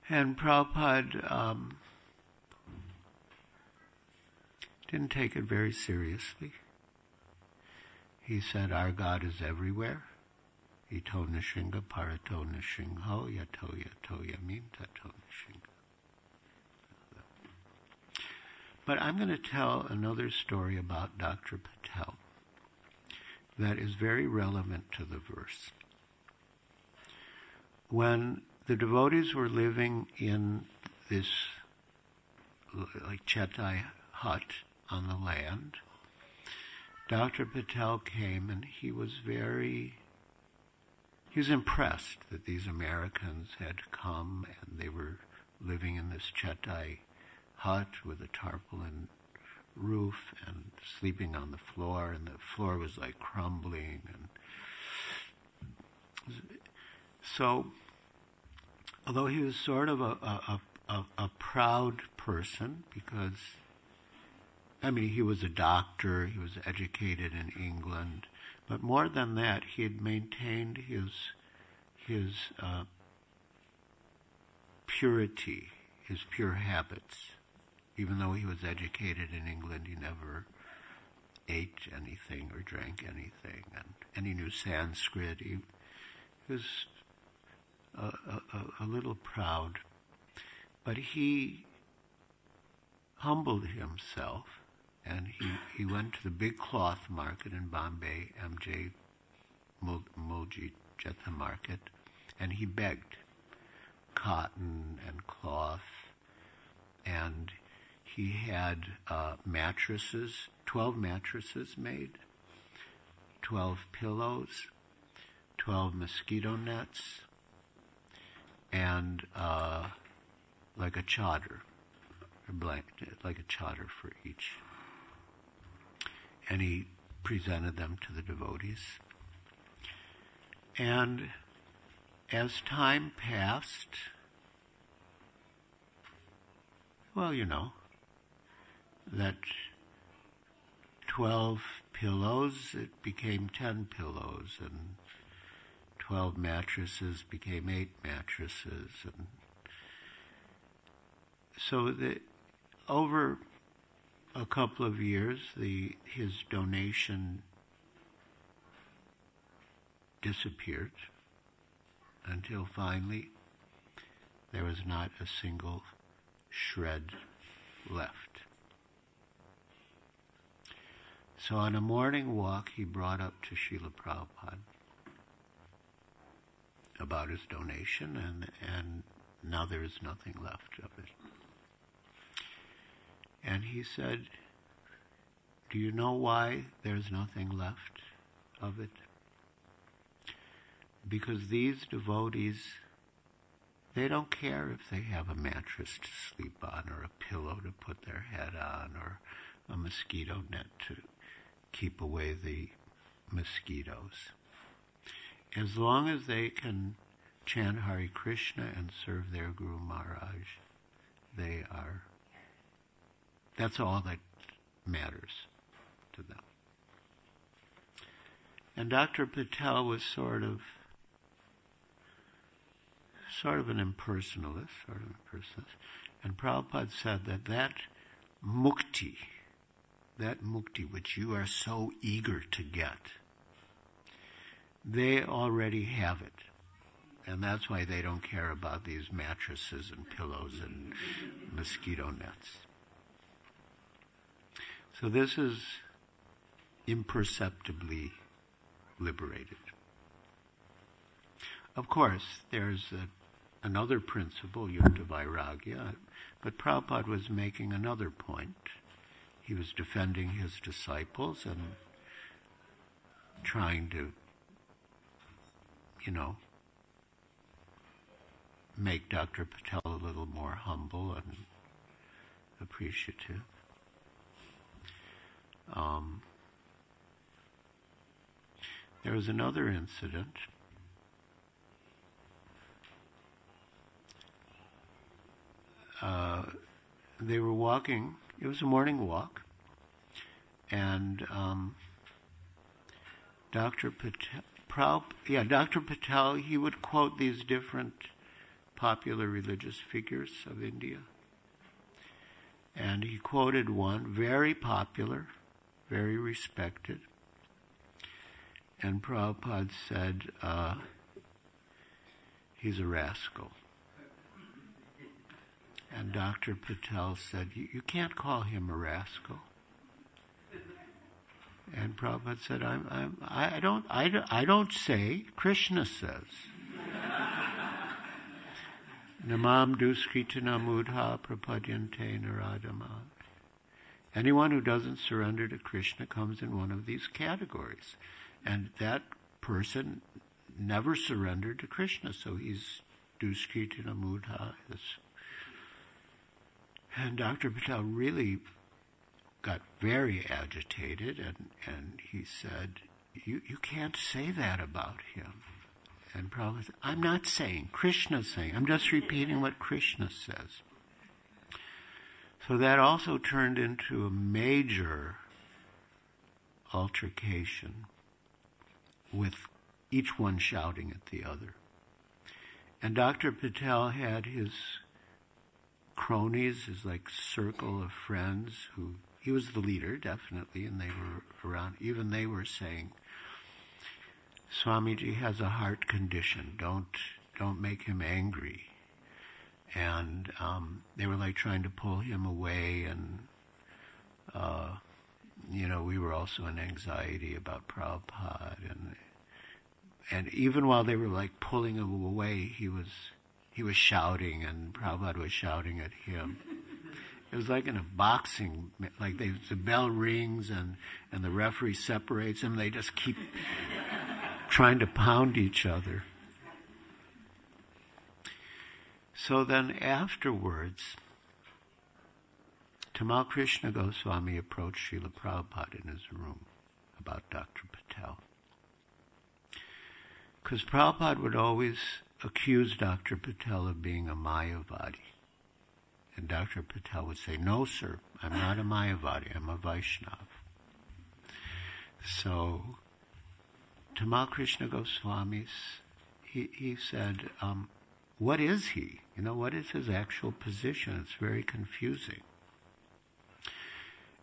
And Prabhupada didn't take it very seriously. he said, our God is everywhere. Ito nishinga parato nishingho yato yato yamim tato nishinga. But I'm going to tell another story about Dr. Patel that is very relevant to the verse. When the devotees were living in this like Chetai hut on the land, Dr. Patel came and he was impressed that these Americans had come and they were living in this Chetai hut with a tarpaulin roof and sleeping on the floor, and the floor was like crumbling. And so, although he was sort of a proud person, because, I mean, he was a doctor, he was educated in England, but more than that, he had maintained his purity, his pure habits. Even though he was educated in England, he never ate anything or drank anything, and he knew Sanskrit. He was a little proud, but he humbled himself, and he went to the big cloth market in Bombay, M.J. Mulji Jetha Market, and he begged cotton and cloth, and he had mattresses, 12 mattresses made, 12 pillows, 12 mosquito nets, and like a chadar, a blanket, like a chadar for each. And he presented them to the devotees. And as time passed, well, you know, that 12 pillows, it became 10 pillows, and 12 mattresses became 8 mattresses. And so over a couple of years, his donation disappeared until finally there was not a single shred left. So on a morning walk, he brought up to Srila Prabhupada about his donation, and now there is nothing left of it. And he said, do you know why there's nothing left of it? Because these devotees, they don't care if they have a mattress to sleep on, or a pillow to put their head on, or a mosquito net to keep away the mosquitoes. As long as they can chant Hare Krishna and serve their Guru Maharaj, that's all that matters to them. And Dr. Patel was sort of an impersonalist, and Prabhupada said that mukti which you are so eager to get, they already have it. And that's why they don't care about these mattresses and pillows and mosquito nets. So this is imperceptibly liberated. Of course, there's another principle, yukta vairagya, but Prabhupada was making another point. He was defending his disciples and trying to, make Dr. Patel a little more humble and appreciative. There was another incident. They were walking. It was a morning walk, and Dr. Patel, he would quote these different popular religious figures of India. And he quoted one, very popular, very respected. And Prabhupada said, he's a rascal. And Dr. Patel said, you can't call him a rascal. And Prabhupada said, I don't say, Krishna says. Namam duskritana mudha prapadyante naradama. Anyone who doesn't surrender to Krishna comes in one of these categories. And that person never surrendered to Krishna, so he's duskritana mudha. And Dr. Patel really got very agitated, and he said, you can't say that about him. And Prabhupada said, I'm not saying, Krishna's saying. I'm just repeating what Krishna says. So that also turned into a major altercation with each one shouting at the other. And Dr. Patel had his cronies, his circle of friends who, he was the leader, definitely, and they were around. Even they were saying, Swamiji has a heart condition. Don't make him angry. And they were trying to pull him away, and we were also in anxiety about Prabhupada, and even while they were pulling him away, he was shouting, and Prabhupada was shouting at him. It was like in a boxing, the bell rings and the referee separates them. They just keep trying to pound each other. So then afterwards, Tamal Krishna Goswami approached Srila Prabhupada in his room about Dr. Patel. Because Prabhupada would always accuse Dr. Patel of being a Mayavadi. And Dr. Patel would say, no, sir, I'm not a Mayavadi, I'm a Vaishnava. So, Tamal Krishna Goswami, he said, what is he? What is his actual position? It's very confusing.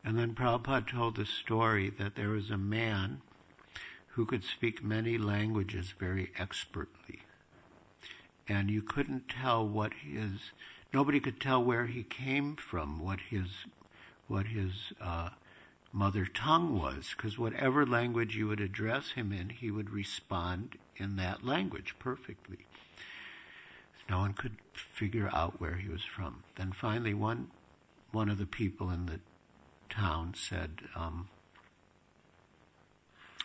And then Prabhupada told the story that there was a man who could speak many languages very expertly. And you couldn't tell nobody could tell where he came from, what his mother tongue was, because whatever language you would address him in, he would respond in that language perfectly. No one could figure out where he was from. Then finally one of the people in the town said,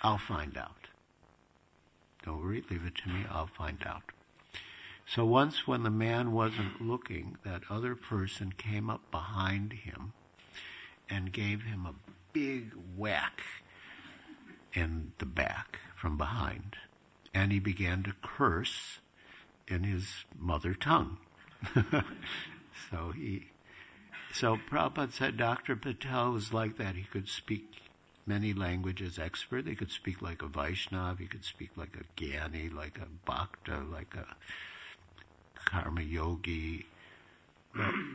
I'll find out. Don't worry, leave it to me, I'll find out. So once when the man wasn't looking, that other person came up behind him and gave him a big whack in the back from behind. And he began to curse in his mother tongue. So Prabhupada said Dr. Patel was like that. He could speak many languages expert. He could speak like a Vaishnava. He could speak like a Gyani, like a Bhakta, like a Karma Yogi.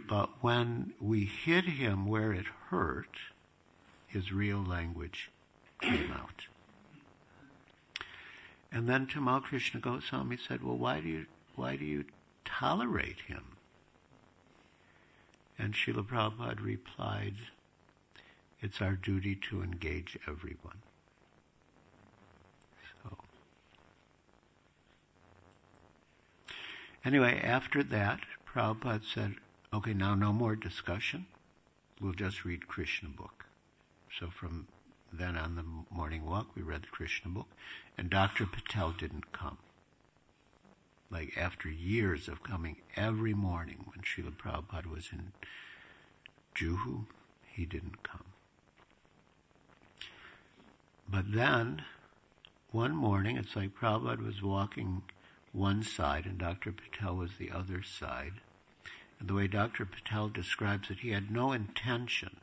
But when we hit him where it hurt, his real language came out. And then Tamal Krishna Goswami said, well, why do you tolerate him? And Srila Prabhupada replied, it's our duty to engage everyone. So, anyway, after that, Prabhupada said, okay, now no more discussion. We'll just read Krishna book. So from then on the morning walk, we read the Krishna book, and Dr. Patel didn't come. After years of coming every morning when Srila Prabhupada was in Juhu, he didn't come. But then, one morning, it's like Prabhupada was walking one side and Dr. Patel was the other side. And the way Dr. Patel describes it, he had no intention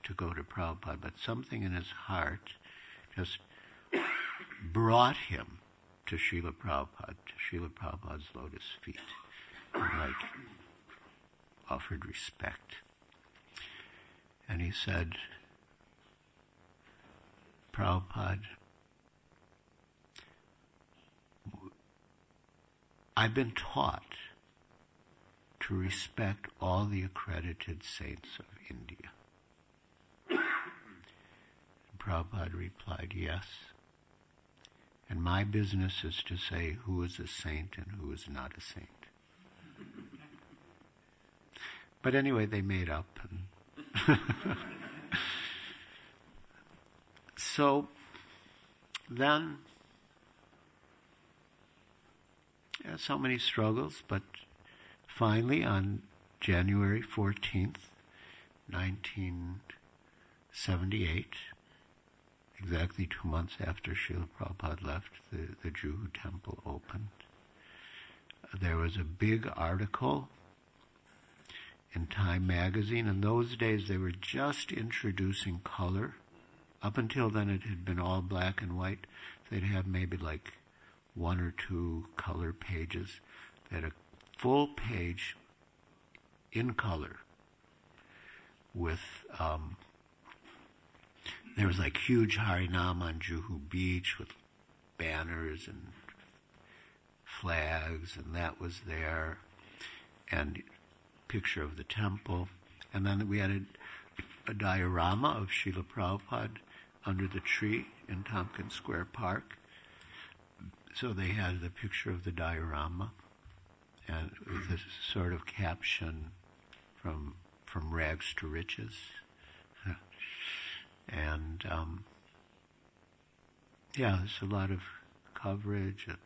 to go to Prabhupada, but something in his heart just brought him to Srila Prabhupada's lotus feet, and offered respect. And he said, Prabhupada, I've been taught to respect all the accredited saints of India. And Prabhupada replied, yes. And my business is to say who is a saint and who is not a saint. But anyway, they made up. And so then, so many struggles, but finally on January 14th, 1978, exactly 2 months after Srila Prabhupada left, the Juhu temple opened. There was a big article in Time magazine. In those days, they were just introducing color. Up until then, it had been all black and white. They'd have maybe like 1 or 2 color pages. They had a full page in color with, there was like huge Harinam on Juhu Beach with banners and flags, and that was there, and picture of the temple. And then we had a diorama of Srila Prabhupada under the tree in Tompkins Square Park. So they had the picture of the diorama and with this sort of caption from rags to riches. And there's a lot of coverage. And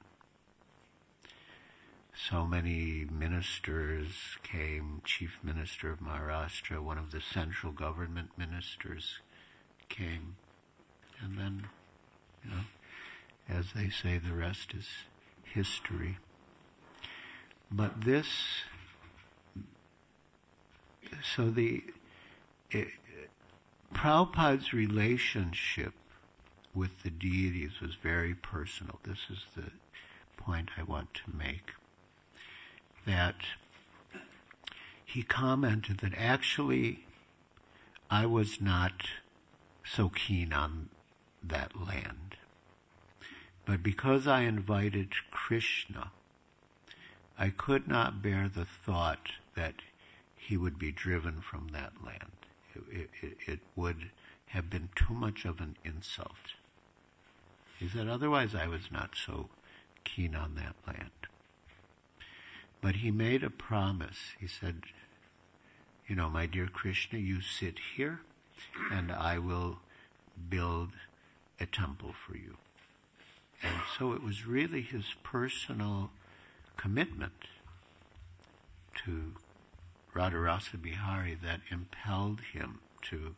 so many ministers came. Chief Minister of Maharashtra, one of the central government ministers, came. And then, as they say, the rest is history. But this, Prabhupada's relationship with the deities was very personal. This is the point I want to make. That he commented that actually I was not so keen on that land. But because I invited Krishna, I could not bear the thought that he would be driven from that land. It would have been too much of an insult. He said, otherwise I was not so keen on that land. But he made a promise. He said, my dear Krishna, you sit here and I will build a temple for you. And so it was really his personal commitment to Radharasa Bihari that impelled him to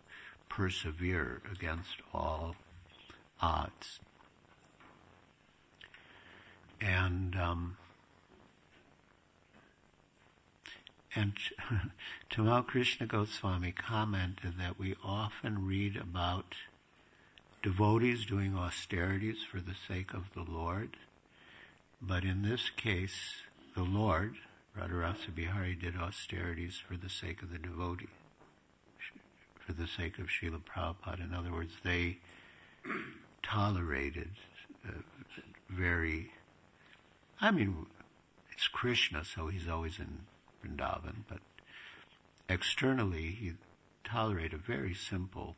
persevere against all odds. And Tamal Krishna Goswami commented that we often read about devotees doing austerities for the sake of the Lord, but in this case, the Lord, Radharasa Bihari, did austerities for the sake of the devotee, for the sake of Srila Prabhupada. In other words, they tolerated it's Krishna, so he's always in Vrindavan, but externally he tolerated a very simple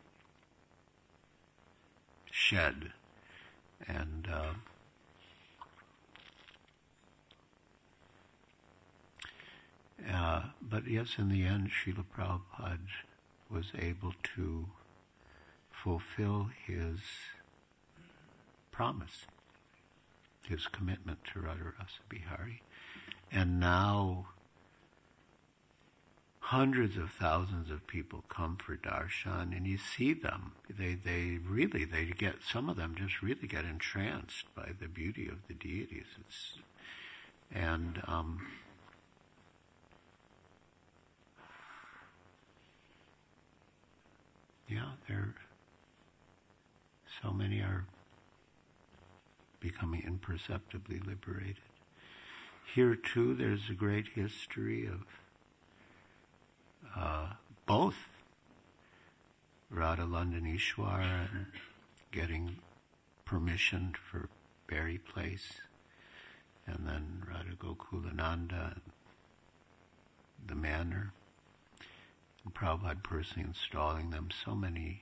shed. And but yes, in the end, Srila Prabhupada was able to fulfill his promise, his commitment to Radharasa Bihari. And now hundreds of thousands of people come for darshan, and you see them. They get, some of them just really get entranced by the beauty of the deities. So many are becoming imperceptibly liberated. Here too, there's a great history of both Radha Landanishwar getting permission for Berry Place, and then Radha Gokulananda, and the manor, and Prabhupada personally installing them, so many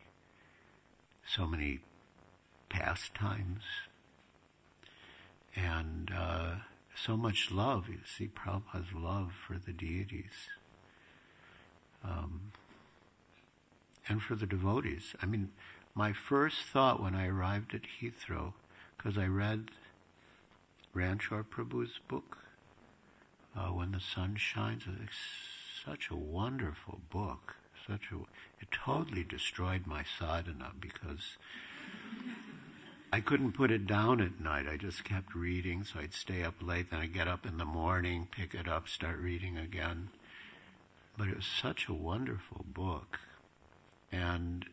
pastimes, and so much love. You see Prabhupada's love for the deities, and for the devotees. I mean, my first thought when I arrived at Heathrow, because I read Ranchor Prabhu's book, When the Sun Shines, it's such a wonderful book. It totally destroyed my sadhana, because I couldn't put it down at night. I just kept reading, so I'd stay up late, then I'd get up in the morning, pick it up, start reading again. But it was such a wonderful book. And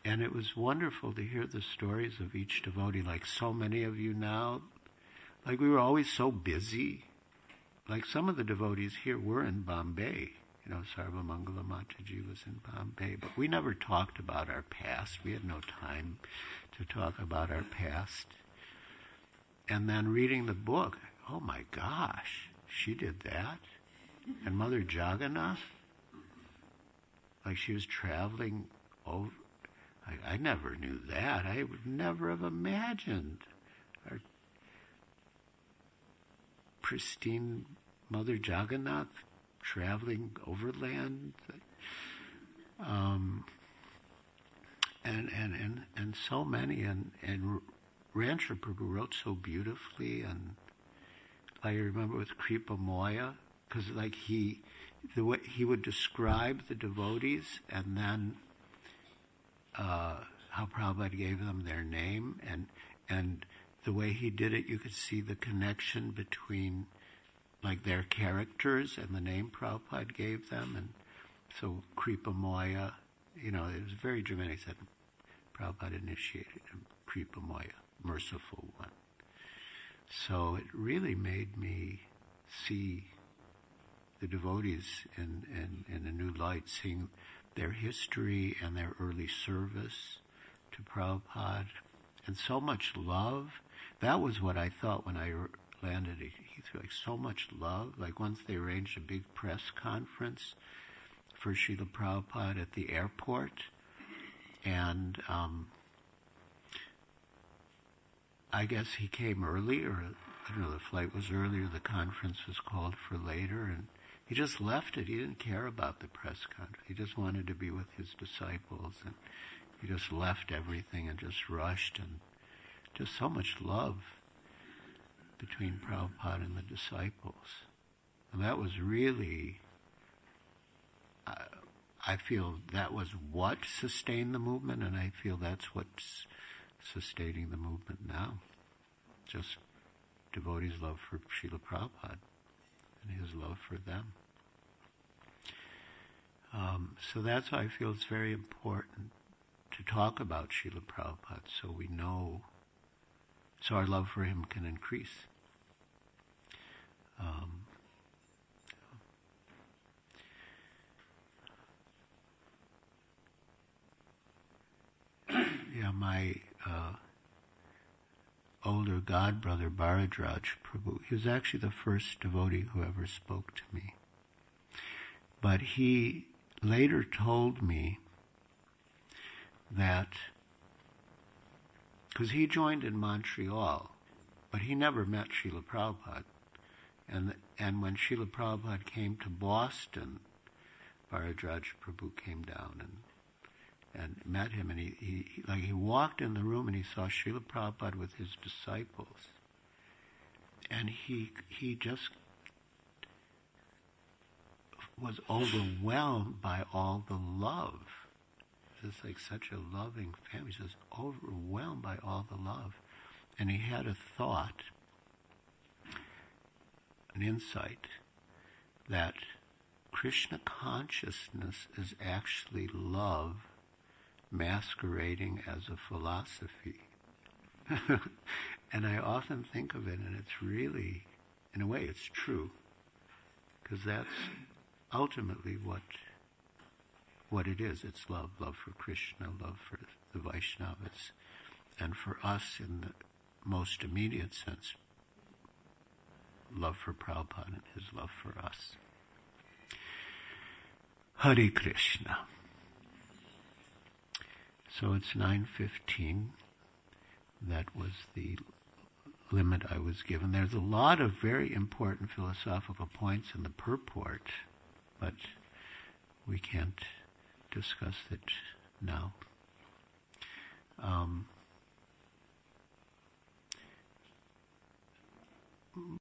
it was wonderful to hear the stories of each devotee, like so many of you now. Like, we were always so busy. Like, some of the devotees here were in Bombay. You know, Sarvamangala Mataji was in Bombay. But we never talked about our past. We had no time to talk about our past. And then reading the book, oh my gosh, she did that? And Mother Jagannath? Like, she was traveling over. I never knew that. I would never have imagined our pristine Mother Jagannath traveling overland, and so many, and Ranchor Prabhu wrote so beautifully, and I remember with Kripa Moya, because like the way he would describe the devotees, and then how Prabhupada gave them their name, and the way he did it, you could see the connection between like their characters and the name Prabhupada gave them. And so Kripa Moya, you know, it was very dramatic. He said Prabhupada initiated him, Kripa Moya, merciful one. So it really made me see the devotees in a new light, seeing their history and their early service to Prabhupada, and so much love. That was what I thought when I landed at Heathrow, like so much love. Like once they arranged a big press conference for Srila Prabhupada at the airport, and I guess he came early, or I don't know, the flight was earlier, the conference was called for later, and he just left it. He didn't care about the press conference. He just wanted to be with his disciples, and he just left everything and just rushed, and just so much love between Prabhupada and the disciples. And that was really, I feel that was what sustained the movement, and I feel that's what's sustaining the movement now. Just devotees' love for Srila Prabhupada and his love for them. So that's why I feel it's very important to talk about Srila Prabhupada, so we know, so our love for him can increase. My older godbrother, Giriraj Prabhu, he was actually the first devotee who ever spoke to me. But he later told me that, because he joined in Montreal, but he never met Srila Prabhupada. And when Srila Prabhupada came to Boston, Giriraj Prabhu came down and met him, and he walked in the room and he saw Srila Prabhupada with his disciples, and he just was overwhelmed by all the love. It's like such a loving family, just overwhelmed by all the love. And he had a thought, an insight, that Krishna consciousness is actually love masquerading as a philosophy. And I often think of it, and it's really, in a way, it's true, because that's ultimately what it is. It's love for Krishna, love for the Vaishnavas, and for us in the most immediate sense, love for Prabhupada and his love for us. Hare Krishna. So it's 9:15. That was the limit I was given. There's a lot of very important philosophical points in the purport, but we can't discuss it now.